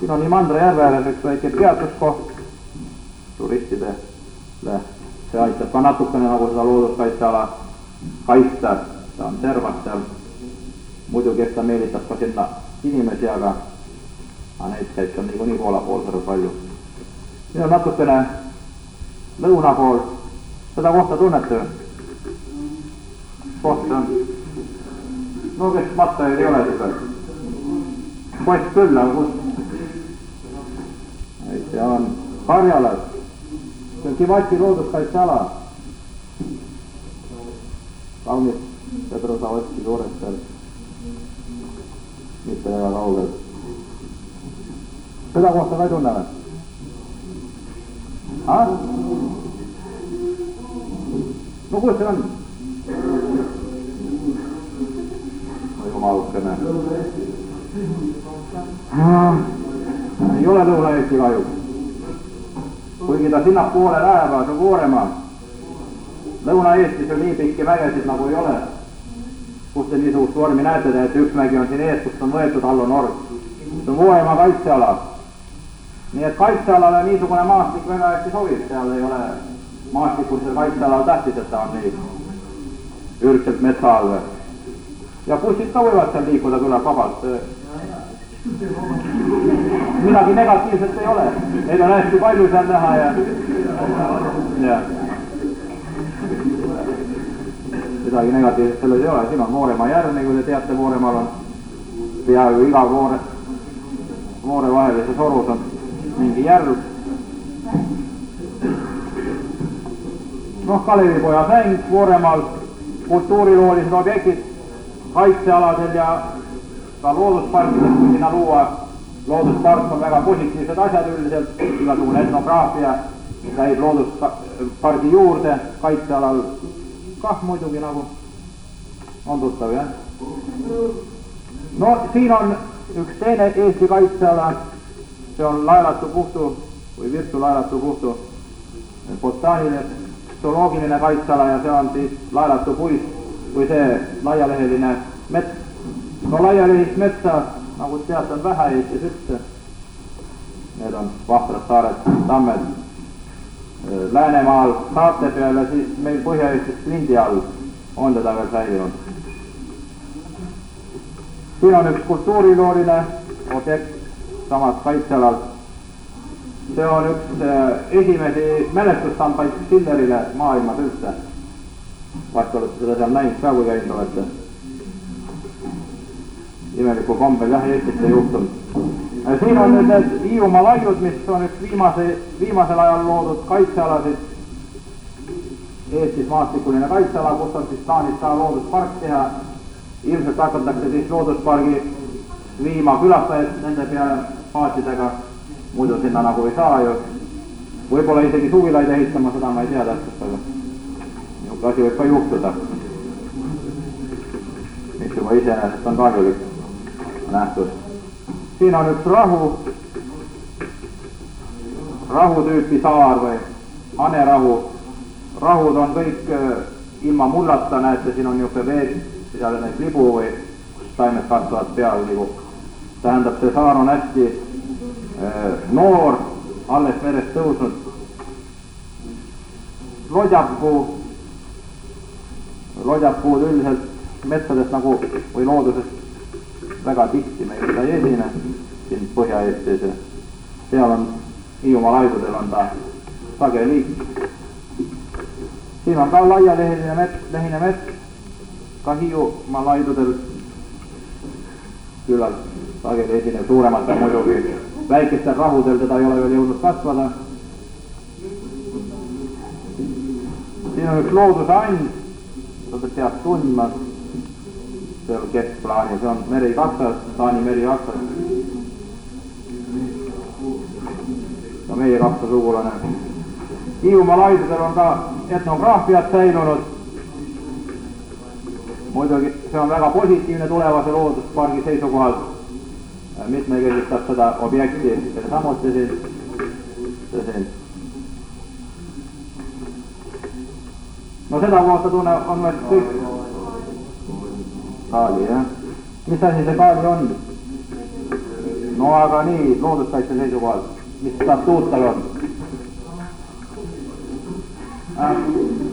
A: siin on Imandra järve ääres üks väike peatuskoht turistidele. see aitab ka natukene nagu seda looduskaitseala kaitsta, ta on servas seal. muidugi eks ta meelitab ka sinna inimesi, aga neid käib seal niikuinii Koola-Poolsaarel palju. siin on natukene lõuna pool, seda kohta tunnete? koht on, no kes mattajaid ei ole seda, post küll, aga kus? seal on Karjalas, see on Kivati looduskaitseala. kaunis Pedrosavotski juures seal, mitte väga kaugel. seda kohta ka ei tunne või? no kus see on? jumalukene. ei ole Lõuna-Eesti kahjuks. kuigi ta sinnapoole läheb, aga see on Vooremaal. Lõuna-Eestis on nii pikki mägesid nagu ei ole. kus te niisugust vormi näete, et üks mägi on siin ees, kust on võetud Allo Norg. see on Vooremaa kaitseala. nii et kaitsealale niisugune maastik väga hästi sobib, seal ei ole maastikul seal kaitsealal tähtis, et ta on nii ürgselt metsa all. ja bussid ka võivad seal liikuda küllalt vabalt. midagi negatiivset ei ole, neid on hästi palju seal näha ja midagi negatiivset selles ei ole. siin on Vooremaa järv, nagu te teate, Vooremaal on peaaegu iga Voore vahelises orus on mingi järv. noh, Kalevipoja säng Vooremaal, kultuuriloolised objektid kaitsealadel ja ka loodusparkides, kui sinna luua. looduspark on väga positiivsed asjad üldiselt, igasugune etnograafia käib looduspargi juurde, kaitsealal kah muidugi nagu on tuttav, jah. no siin on üks teine Eesti kaitseala, see on Laelatu Puhtu või Virtsu Laelatu Puhtu botaaniline zooloogiline kaitseala ja see on siis Laelatu puist või see laialeheline mets. no laialehist metsa, nagu teate, on vähe Eestis üldse. Need on Vahtrad saared, tammed Läänemaal saarte peal ja siis meil Põhja-Eestis Lindi all on teda veel säilinud. siin on üks kultuurilooline objekt samast kaitsealal. see on üks esimesi mälestustambaid Schillerile maailmas üldse. vast olete seda seal näinud ka, kui käinud olete. imelikul kombel jah, Eestis ei juhtunud. siin on nüüd need Hiiumaa laiud, mis on üks viimasel ajal loodud kaitsealasid. Eestis maastikuline kaitseala, kus on siis plaanis ka looduspark teha. ilmselt hakatakse siis looduspargi viima külastajad nende peale paasidega, muidu sinna nagu ei saa ju. võib-olla isegi suvilaid ehitama, seda ma ei tea täpselt, aga niisugune asi võib ka juhtuda. mis juba iseenesest on kahjulik nähtus. siin on üks rahu tüüpi saar või hanerahu. rahud on kõik ilma mullata, näete, siin on niisugune veed, seal neid libu või kus taimed kasvavad peal nagu. tähendab, see saar on hästi noor, alles merest tõusnud. lodjapuud üldiselt metsadest nagu või loodusest väga tihti meil seda ei esine siin Põhja-Eestis ja seal on Hiiumaa laidudel on ta sage liik. Siin on ka laialehine mets, ka Hiiumaa laidudel küllalt sageli esinev, suurematel muidugi. Väikestel rahudel teda ei ole veel jõudnud kasvada. Siin on üks looduse and, seda peab tundma, see on keskplaani, see on merikaksas, Taani merikaksas. No meie kapsa sugulane. Hiiumaa laidudel on ka etnograafiat säilunud. Muidugi see on väga positiivne tulevase looduspargi seisukohalt. Mitmekesistab seda objekti, selle samuti siin. No seda kohta tunne on meil kõik. Kaali, jah. Mis asi see kaali on? No aga nii, looduskaitse seisukohalt. Mis statuut tal on?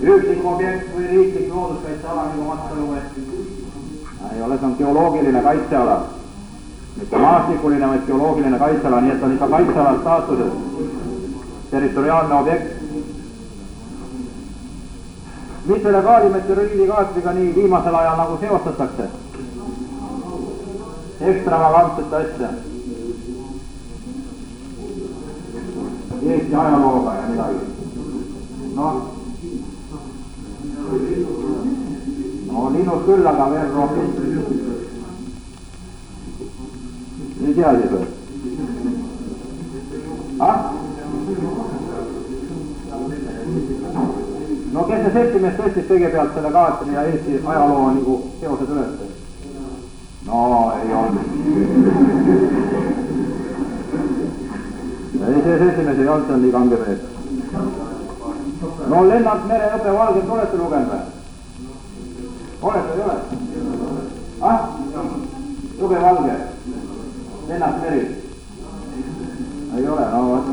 A: Üksik objekt või riiklik looduskaitseala nagu Matsalu võeti? Ei ole, see on geoloogiline kaitseala. Mitte maastikuline, vaid geoloogiline kaitseala, nii et on ikka kaitseala staatuses. Territoriaalne objekt. Mis selle kaalimeteoriidikaatriga nii viimasel ajal nagu seostatakse? Ekstravagantsete asja. Eesti ajalooga ja midagi. No linnus küll, aga veel rohkem. Nii teadis või? No kes see seltsimees tõstis kõigepealt selle kaartini ja Eesti ajaloo nagu seosed üles? No ei olnud. Ei, see seltsimees ei olnud, see on nii kange mees. No Lennart Mere Õpe Valget olete lugenud või? Olete või ei ole? Õpe Valge? Lennart Meri? Ei ole, no vaata.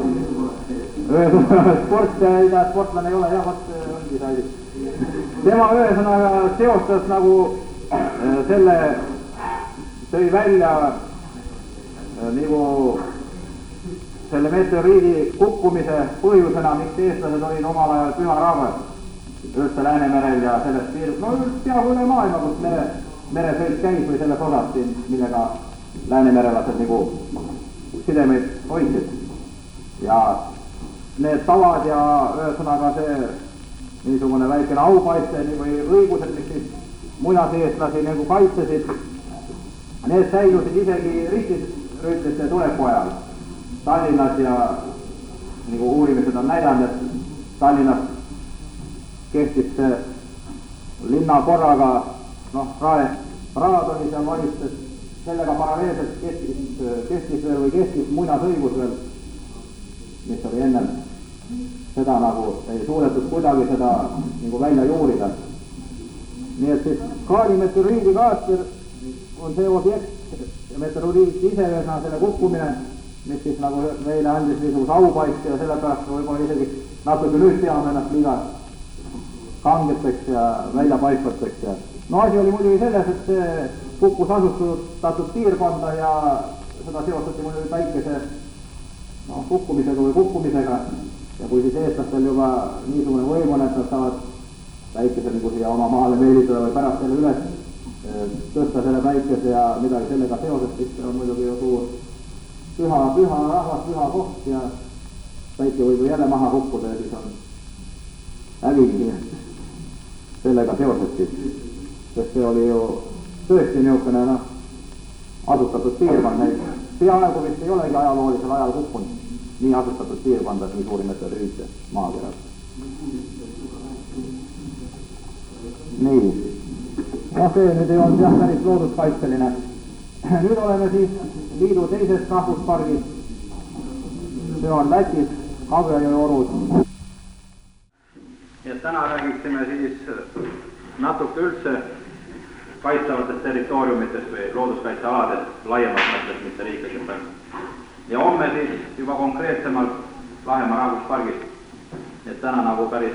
A: Sportlane ei ole, jah, vaat ongi sai. Tema ühesõnaga seostas nagu selle, tõi välja nagu selle meteoriidi kukkumise põhjusena, miks eestlased olid omal ajal püha rahvas üldse Läänemerel ja sellest piirus, no peaaegu üle maailma, kus meresõit käis või selles osas siin, millega läänemerelased nagu sidemeid hoidsid. Ja need tavad ja ühesõnaga see niisugune väikene aukaitse või õigused, mis siis muinaseestlasi nagu kaitsesid, need säilusid isegi ristisrüütlite tuleku ajal Tallinnas ja nagu uurimised on näidanud, et Tallinnas kehtis see linna korraga, noh, raad oli seal valitses, sellega paralleelselt kestis muinasõigus veel, mis oli ennem, seda nagu ei suudetud kuidagi seda nagu välja juurida. Nii et siis kaalimeteoriidikaater on see objekt ja meteoriid ise ühesõna selle kukkumine, mis siis nagu meile andis niisuguse aupaist ja sellepärast võib-olla isegi natuke nüüd peame ennast liiga kangeteks ja väljapaistvateks ja no asi oli muidugi selles, et see kukkus asustatud piirkonda ja seda seostati muidugi päikese kukkumisega ja kui siis eestlastel juba niisugune võim on, et nad saavad päikese nagu siia oma maale meelitada või pärast selle üles tõsta selle päikese ja midagi sellega seoses, siis see on muidugi ju suur püha rahvas, püha koht ja päike võib ju jälle maha kukkuda ja siis on hävigi sellega seoses siis, sest see oli ju tõesti niisugune asutatud piirkond, neid peaaegu vist ei olegi ajaloolisel ajal kukkunud nii asutatud piirkondas, nii suuri meteoriite maakeras. Nii, no see nüüd ei olnud jah päris looduskaitseline. Nüüd oleme siis liidu teises rahvuspargis, see on Lätis, Kavjajõe orud. Ja täna räägiksime siis natuke üldse kaitstavatest territooriumitest või looduskaitsealadest laiemas mõttes, mitte riiklikult. Ja homme siis juba konkreetsemalt Lahemaa rahvuspargist. Et täna nagu päris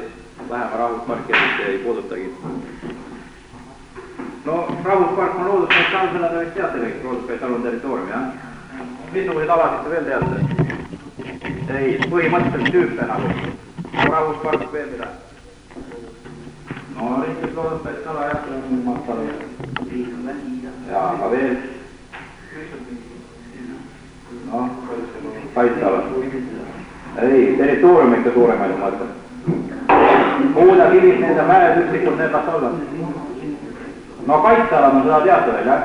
A: Lahemaa rahvusparki ei puudutagi. No rahvuspark on looduskaitseala, seda te võiks teate kõik, looduskaitsealune territoorium, jah? Missuguseid alasid te veel teate? Ei, põhimõtteliselt tüüpe nagu. Rahvuspark veel mida? No riiklik looduskaitseala, jah, see on matsalu. Ja, aga veel? Noh, kaitseala. Ei, territoorium ikka suuremaid ma mõtlen. Puuda, kivid, nende mäed, üksikud, need las olla. No kaitsealad on seda teate veel, jah?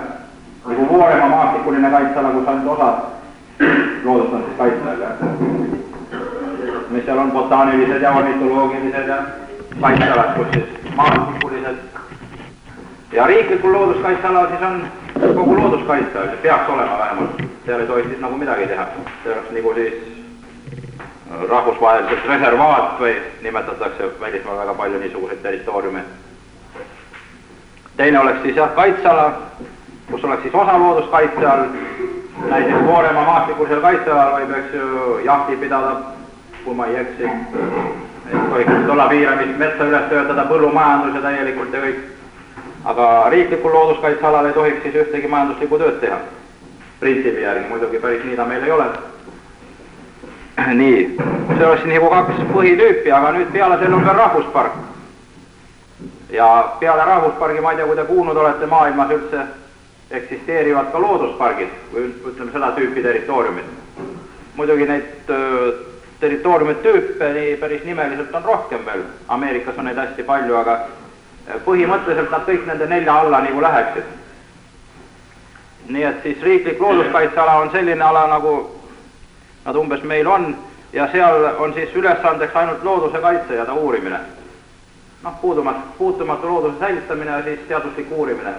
A: Nagu Voorema maastikuline kaitseala, kus ainult osad loodust on siis kaitseal, jah? Mis seal on botaanilised ja ornitoloogilised ja kaitsealad, kus siis maastikulised. Ja riiklikul looduskaitsealal siis on kogu looduskaitseal, see peaks olema vähemalt. Seal ei tohiks siis nagu midagi teha. See oleks nagu siis rahvusvaheliselt reservaat või nimetatakse välismaal väga palju niisuguseid territooriume. Teine oleks siis jah kaitseala, kus oleks siis osa looduskaitse all, näiteks Voorema maastikulisel kaitsealal võib eks ju jahti pidada, kui ma ei eksi. Tohiks olla piiramist metsa üles töötada, põllumajandus ja täielikult ja kõik. Aga riiklikul looduskaitsealal ei tohiks siis ühtegi majanduslikku tööd teha. Printsiibi järgi, muidugi päris nii ta meil ei ole. Nii, see oleks nagu kaks põhitüüpi, aga nüüd peale selle on veel rahvuspark. Ja peale rahvuspargi, ma ei tea, kui te kuulnud olete, maailmas üldse eksisteerivad ka looduspargid, või ütleme seda tüüpi territooriumid. Muidugi neid territooriumid tüüpe nii päris nimeliselt on rohkem veel. Ameerikas on neid hästi palju, aga põhimõtteliselt nad kõik nende 4 alla nagu läheksid. Nii et siis riiklik looduskaitseala on selline ala, nagu nad umbes meil on, ja seal on siis ülesandeks ainult looduse kaitse ja ta uurimine. Noh, puutumatu looduse säilitamine ja siis teaduslik uurimine.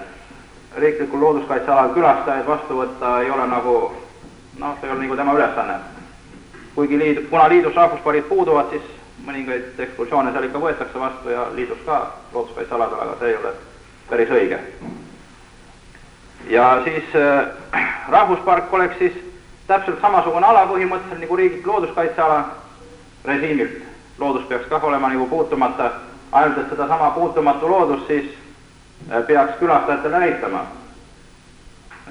A: Riiklikul looduskaitsealal külastajaid vastu võtta ei ole nagu, noh, see ei ole nagu tema ülesanne. Kuigi kuna liidus rahvuspargid puuduvad, siis mõningaid ekskursioone seal ikka võetakse vastu ja liidus ka looduskaitsealadel, aga see ei ole päris õige. Ja siis rahvuspark oleks siis täpselt samasugune ala põhimõtteliselt nagu riiklik looduskaitseala režiimilt. Loodus peaks kah olema nagu puutumata, ainult et seda sama puutumatu loodus siis peaks külastajatele näitama.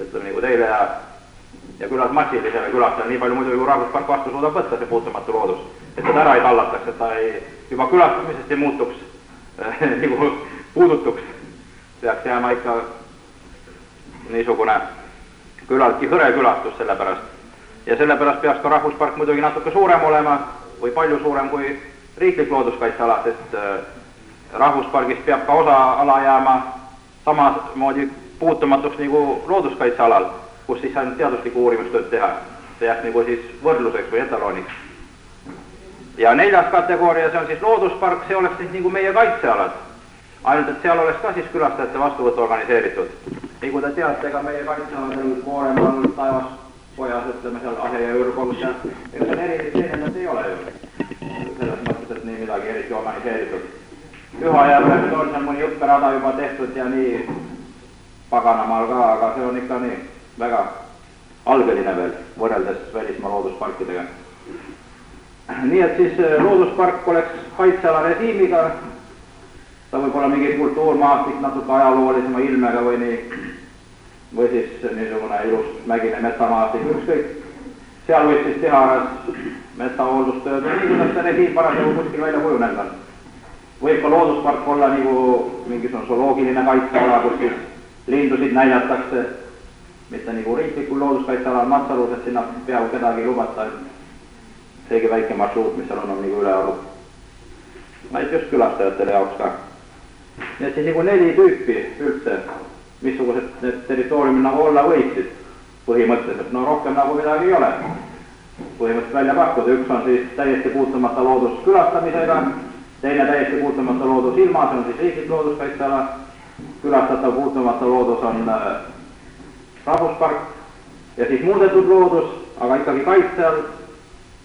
A: Ütleme nagu teile ja külas massilisele külastajale, nii palju muidu kui rahvuspark vastu suudab võtta see puutumatu loodus. Et seda ära ei tallataks, et ta juba külastamisest ei muutuks, nagu puudutuks. Peaks jääma ikka niisugune küllaltki hõre külastus sellepärast. Ja sellepärast peaks ka rahvuspark muidugi natuke suurem olema või palju suurem kui riiklik looduskaitseala, sest rahvuspargist peab ka osa ala jääma samamoodi puutumatuks nagu looduskaitsealal, kus siis ainult teaduslikku uurimustööd teha. See jääks nagu siis võrdluseks või etaloniks. Ja 4. kategooria, see on siis looduspark, see oleks siis nagu meie kaitsealad. Ainult, et seal oleks ka siis külastajate vastuvõtt organiseeritud. Nii kui te teate, ega meie kaitsealadel Vooremaal, Taevaspojas, ütleme seal Ahe ja Ürgolus ja ega seal erilised ei ole ju. Selles mõttes, et nii midagi eriti organiseeritud. Pühajärvel on seal mõni õpperada juba tehtud ja nii Paganamaal ka, aga see on ikka nii väga algeline veel võrreldes välismaa loodusparkidega. Nii et siis looduspark oleks kaitseala režiimiga, ta võib olla mingi kultuurmaastik natuke ajaloolisema ilmega või nii, või siis niisugune ilus mägine metsamaastik, ükskõik. Seal võib siis teha metsahooldustööd või nii, kuidas see režiim parasjagu kuskil välja kujunenud on. Võib ka looduspark olla nagu mingisugune zooloogiline kaitseala, kus siis lindusid näidatakse, mitte nagu riiklikul looduskaitsealal matsalus, et sinna peaaegu kedagi lubata. Seegi väike marsruut, mis seal on nagu ülearu. Näit just külastajatele jaoks ka. Nii et siis nagu 4 tüüpi üldse, missugused need territooriumid nagu olla võiksid põhimõtteliselt. No rohkem nagu midagi ei ole. Põhimõtteliselt välja pakkuda. Üks on siis täiesti puutumata loodus külastamisega, teine täiesti puutumata loodus ilma, see on siis riiklik looduskaitseala. Külastatav puutumata loodus on rahvuspark ja siis muudetud loodus, aga ikkagi kaitse all.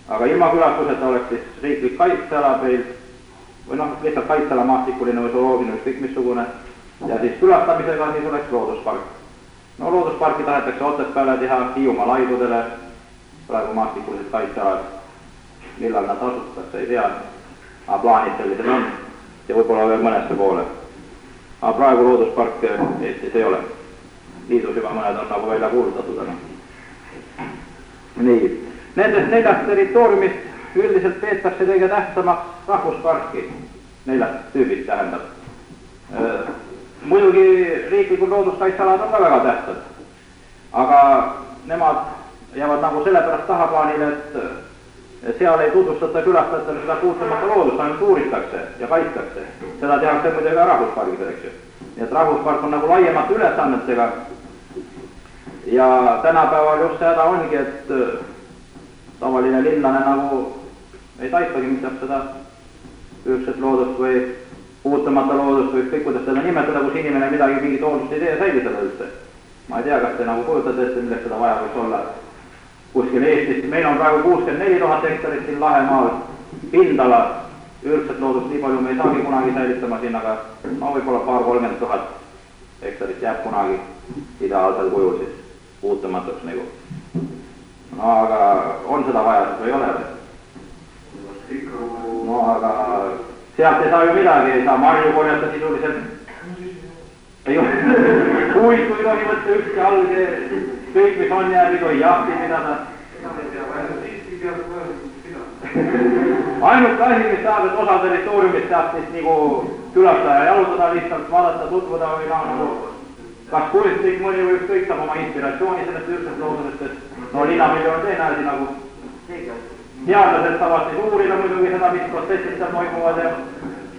A: Aga ilma külastuseta oleks siis riiklik kaitseala meil, või noh, lihtsalt kaitseala maastikuline või zooloogiline, ükskõik missugune, ja siis külastamisega siis oleks looduspark. No loodusparki tahetakse Otepääle teha Hiiumaa laidudele, praegu maastikulised kaitsealad, millal nad asutatakse, ei tea, aga plaanid sellised on, ja võib-olla veel mõnesse poole. aga praegu loodusparke Eestis ei ole. Liidus juba mõned on nagu välja kuulutatud, aga nii. Nendest 4 territooriumist üldiselt peetakse kõige tähtsamaks rahvusparki, 4 tüübist tähendab. Muidugi riiklikud looduskaitsealad on ka väga tähtsad, aga nemad jäävad nagu sellepärast tahaplaanile, et seal ei tutvustata külastajatele seda puutumata loodust, ainult uuritakse ja kaitstakse. Seda tehakse muidugi ka rahvuspargidel, eks ju. Nii et rahvuspark on nagu laiemate ülesannetega ja tänapäeval just see häda ongi, et tavaline linlane nagu ei taipagi, mis saab seda ükset loodust või puutumata loodust või kõik, kuidas seda nimetada, kus inimene midagi mingit hooldust ei tee ja säilitada üldse. Ma ei tea, kas te nagu kujutate ette, milleks seda vaja võiks olla. Kuskil Eestis, meil on praegu 64 000 hektarit siin Lahemaal pindala, üldiselt loodust nii palju me ei saagi kunagi säilitama siin, aga no võib-olla 20–30 000 hektarit jääb kunagi ideaalsel kujul siis puutumatuks nagu. No aga on seda vaja või ei ole? No aga sealt ei saa ju midagi, ei saa marju korjata sisuliselt. Ei ole, puid kui tohi võtta ükski alge, kõik mis on jääb, ei tohi jahti pidada. Ainult asi, mis saab, et osa territooriumist saab siis nagu külastada ja jalutada lihtsalt, vaadata, tutvuda või nagu kas kuristik mõni või ükskõik saab oma inspiratsiooni sellest üldsest loodusest, et no linnamilju on teine asi nagu teadlased saavad siis uurida muidugi seda, mis protsessid seal toimuvad ja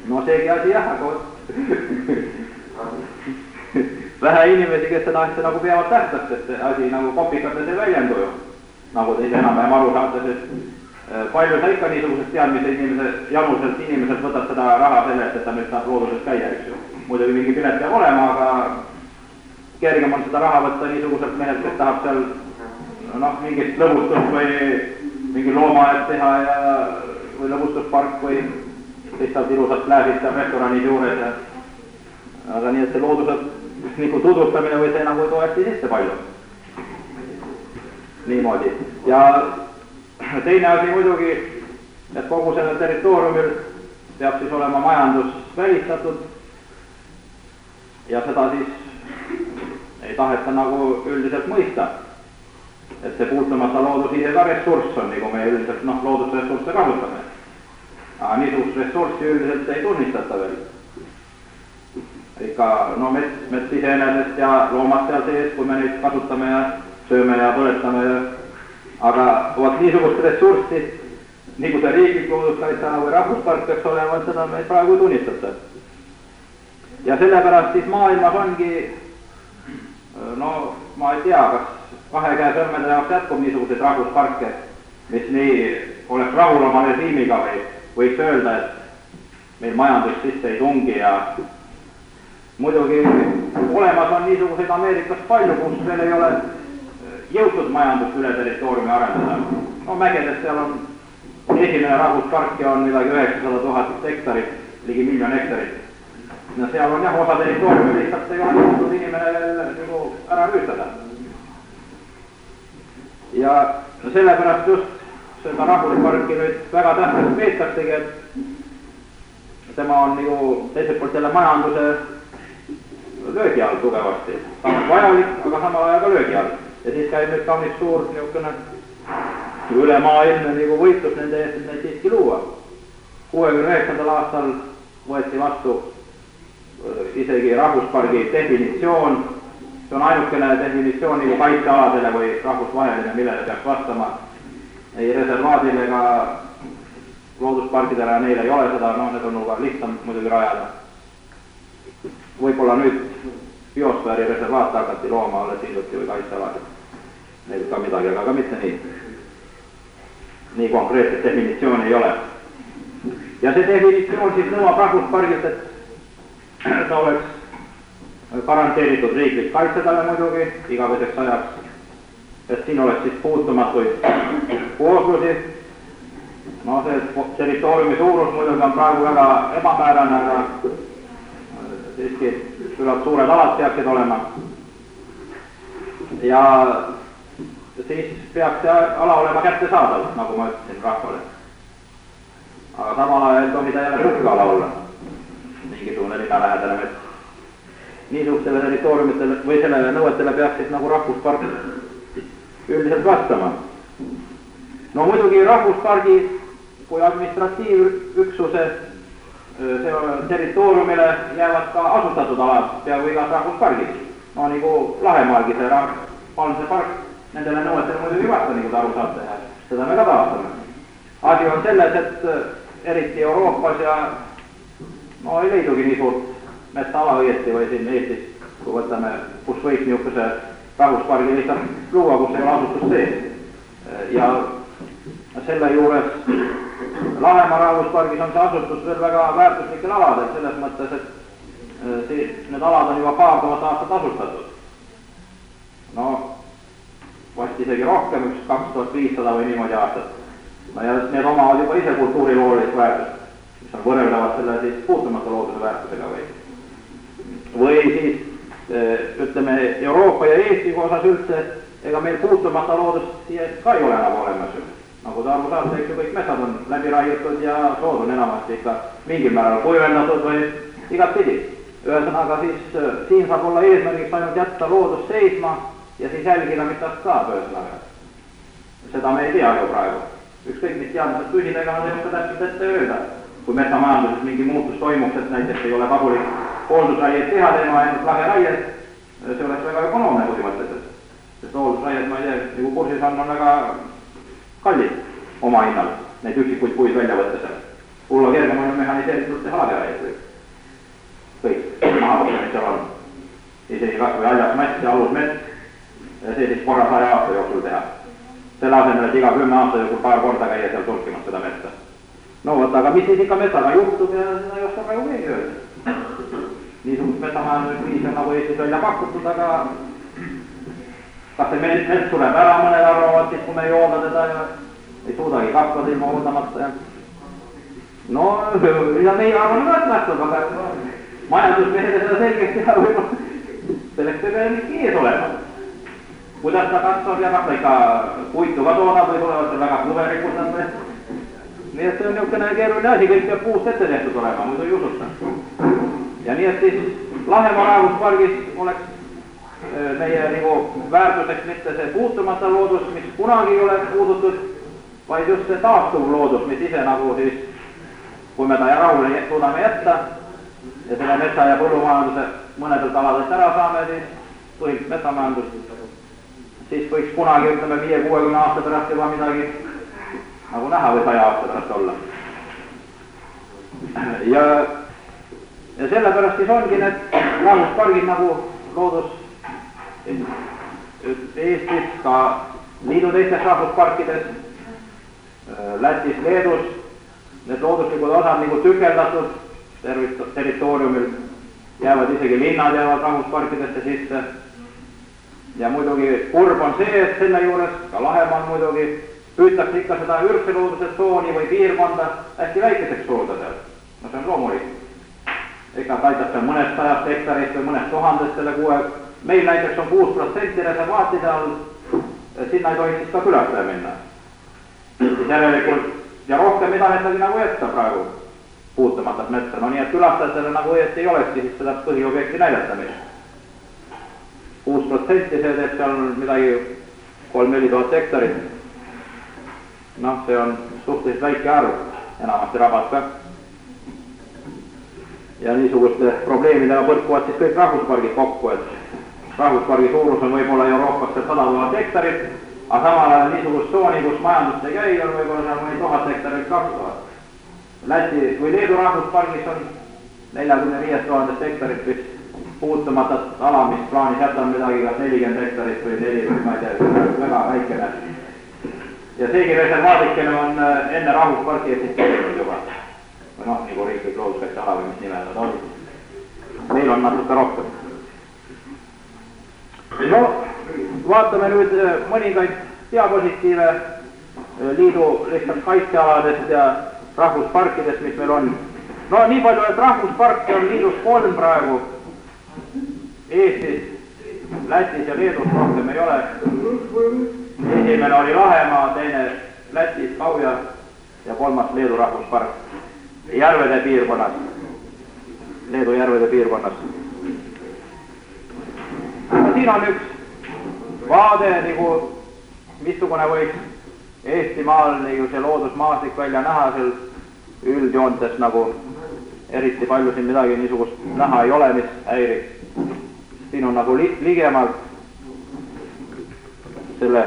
A: no seegi asi jah, aga vähe inimesi, kes seda asja nagu peavad tähtsaks, et see asi nagu kopikates ei väljendu ju, nagu te ise enam-vähem aru saate, sest palju sa ikka niisugusest teadmise januselt inimeselt võtab seda raha sellest, et ta nüüd saab looduses käia, eks ju. Muidugi mingi pilet peab olema, aga kergem on seda raha võtta niisuguselt mehelt, kes tahab seal noh, mingist lõbustust või mingi loomaaed teha ja või lõbustuspark või lihtsalt ilusad klääsid seal restoranid juures ja aga nii, et see looduse nagu tutvustamine või see nagu ei too hästi sisse palju. Niimoodi. Ja teine asi muidugi, et kogu sellel territooriumil peab siis olema majandus välistatud ja seda siis ei taheta nagu üldiselt mõista. Et see puutumata loodus ise ka ressurss on, nagu me üldiselt loodusressursse kasutame. Aga niisugust ressurssi üldiselt ei tunnistata veel. Ikka mets iseenesest ja loomad seal sees, kui me neid kasutame ja sööme ja põletame ja aga vaat niisugust ressurssi, nagu see riiklik looduskaitseala või rahvuspark peaks olema, seda me praegu ei tunnistata. Ja sellepärast siis maailmas ongi, no ma ei tea, kas 2 käe sõrmede jaoks jätkub niisuguseid rahvusparke, mis nii oleks rahul oma režiimiga või võiks öelda, et meil majandus sisse ei tungi ja muidugi olemas on niisuguseid Ameerikas palju, kus veel ei ole jõutud majandust üle territooriumi arendada. No mägedes seal on esimene rahvuspark ja on midagi 900 000 hektarit, ligi 1 000 000 hektarit. Ja seal on jah, osa territooriumi lihtsalt ei ole jõutud inimene veel nagu ära rüütada. Ja sellepärast just seda rahvusparki nüüd väga tähtsaks peetaksegi, et tema on nagu teiselt poolt jälle majanduse löögi all tugevasti. Ta on vajalik, aga samal ajal ka löögi all. Ja siis käib nüüd kaunis suur niisugune ülemaailmne nagu võitlus nende eest, et neid siiski luua. 69. aastal võeti vastu isegi rahvuspargi definitsioon. See on ainukene definitsioon nagu kaitsealadele või rahvusvaheline, millele peaks vastama. Ei reservaadile ega loodusparkidele ja neil ei ole seda, no need on nagu lihtsam muidugi rajada. Võib-olla nüüd biosfääri reservaat hakati looma alles hiljuti või kaitsealad. Neil ka midagi, aga mitte nii. Nii konkreetset definitsiooni ei ole. Ja see definitsioon siis nõuab rahvuspargilt, et ta oleks garanteeritud riiklik kaitse talle muidugi igaveseks ajaks. Et siin oleks siis puutumatuid kooslusi. No see territooriumi suurus muidugi on praegu väga ebamäärane, aga siiski küllalt suured alad peaksid olema. Ja siis peaks see ala olema kättesaadav, nagu ma ütlesin rahvale. Aga samal ajal tohi ta jälle puhkeala olla. Mingisugune linnalähedane mets. niisugustele territooriumitele või sellele nõuetele peaks siis nagu rahvuspark üldiselt vastama. No muidugi rahvuspargi kui administratiivüksuse territooriumile jäävad ka asustatud alad peaaegu igas rahvuspargis. No nagu Lahemaalgi see Palmse park nendele nõuetele muidugi ei vasta, nagu te aru saate, ja seda me ka taastame. Asi on selles, et eriti Euroopas ja no ei leidugi nii suurt metsaala õieti või siin Eestis, kui võtame, kus võiks niisuguse rahvuspargi lihtsalt luua, kus ei ole asutust sees. Ja selle juures Lahemaa rahvuspargis on see asutus veel väga väärtuslikel aladel, selles mõttes, et need alad on juba paar tuhat aastat asustatud. No, vast isegi rohkem, üks 2500 või niimoodi aastat. No ja need omavad juba ise kultuuriloolist väärtust, mis on võrreldavad selle siis puutumata looduse väärtusega või siis ütleme Euroopa ja Eesti osas üldse, ega meil puutumata loodust siia ka ei ole nagu olemas. Nagu te aru saate, eks ju kõik metsad on läbi raiutud ja sood on enamasti ikka mingil määral kuivendatud või igatpidi. Ühesõnaga siis siin saab olla eesmärgiks ainult jätta loodus seisma ja siis jälgida, mis tast saab ühesõnaga. Seda me ei tea ju praegu. Ükskõik mis teadmised küsida, ega nad ei oska täpselt ette öelda. Kui metsamajanduses mingi muutus toimuks, et näiteks ei ole kasulik hooldusraied teha teema ainult lageraied, see oleks väga ökonoomne põhimõtteliselt. Sest hooldusraied, ma ei tea, nagu kursis on väga kallid oma hinnal, neid üksikuid puid välja võttes. Hulla kergem on mehaniseeritud teha lageraied või kõik mahavõtta, mis seal on. Isegi kas või aljas mets ja alus mets, see siis korra 100 aasta jooksul teha. Selle asemel, et iga 10 aasta jooksul paar korda käia seal tulkimas seda metsa. No võt, aga mis siis ikka metsaga juhtub ja seda ei oska praegu keegi öelda. Niisugust metsamajandusviis on nagu Eestis välja pakutud, aga kas see mets sureb ära, mõned arvavad siis, kui me ei hoolda teda ja ei suudagi kasvada ilma hooldamata. No, ja meie arvame ka, et lähtub, aga majandusmehed seda selgeks teha võib-olla selleks peab mingi ees olema. Kuidas ta kasvab ja kas ta ikka puitu ka toodab või tulevad seal väga kõverikud nad või? Nii et see on niisugune keeruline asi, kõik peab puust ette tehtud olema, muidu ei usuta. Ja nii et siis Lahemaa rahvuspargis oleks meie nagu väärtuseks mitte see puutumata loodus, mis kunagi ei ole puudutud, vaid just see taastuv loodus, mis ise nagu siis, kui me ta rahule suudame jätta ja selle metsa ja põllumajanduse mõnedelt aladelt ära saame, siis põhiliselt metsamajandust, siis võiks kunagi, ütleme, 5-60 aasta pärast juba midagi nagu näha või 100 aasta pärast olla. Ja sellepärast siis ongi need rahvuspargid nagu loodus Eestis, ka liidu teistes rahvusparkides, Lätis, Leedus, need looduslikud osad nagu tükeldatud territooriumil, jäävad isegi linnad jäävad rahvusparkidesse sisse. Ja muidugi kurb on see, et selle juures, ka Lahemaal muidugi, püütakse ikka seda ürgse looduse tsooni või piirkonda hästi väikeseks suruda seal. No see on loomulik. Ega aitab seal mõnest 100 hektarist või mõnest 1000 selle kuue. Meil näiteks on 6% reservaatide all, sinna ei tohiks siis ka külastaja minna. Järelikult, ja rohkem ei tahetagi nagu jätta praegu puutumatat metsa. No nii, et külastajatele nagu õieti ei olekski siis seda põhiobjekti näidatamist. 6% see teeb seal midagi 3-4 tuhat hektarit. Noh, see on suhteliselt väike arv, enamasti rabad ka. Ja niisuguste probleemidega põrkuvad siis kõik rahvuspargid kokku, et rahvuspargi suurus on võib-olla Euroopas 100 000 hektarit, aga samal ajal niisugust tsooni, kus majandust ei käi, on võib-olla seal mõni 1000 hektarit 2000. Läti või Leedu rahvuspargis on 45 000 hektarit vist puutumatat ala, mis plaanis jätan midagi kas 40 hektarit või 4 või ma ei tea, väga väikene. Ja seegi reservaadikene on enne rahvusparki eksisteerinud juba. Või noh, nagu riiklik looduskaitseala või mis nimel nad olid. Meil on natuke rohkem. No, vaatame nüüd mõningaid diapositiive liidu lihtsalt kaitsealadest ja rahvusparkidest, mis meil on. No nii palju, et rahvusparke on liidus 3 praegu. Eestis, Lätis ja Leedus rohkem ei ole. Esimene oli Lahemaa, teine Lätis, Kauja ja 3. Leedu rahvuspark järvede piirkonnas, Leedu järvede piirkonnas. siin on üks vaade nagu, missugune võiks Eestimaal nagu see loodusmaastik välja näha, seal üldjoontes nagu eriti palju siin midagi niisugust näha ei ole, mis häiriks. Siin on nagu ligemalt selle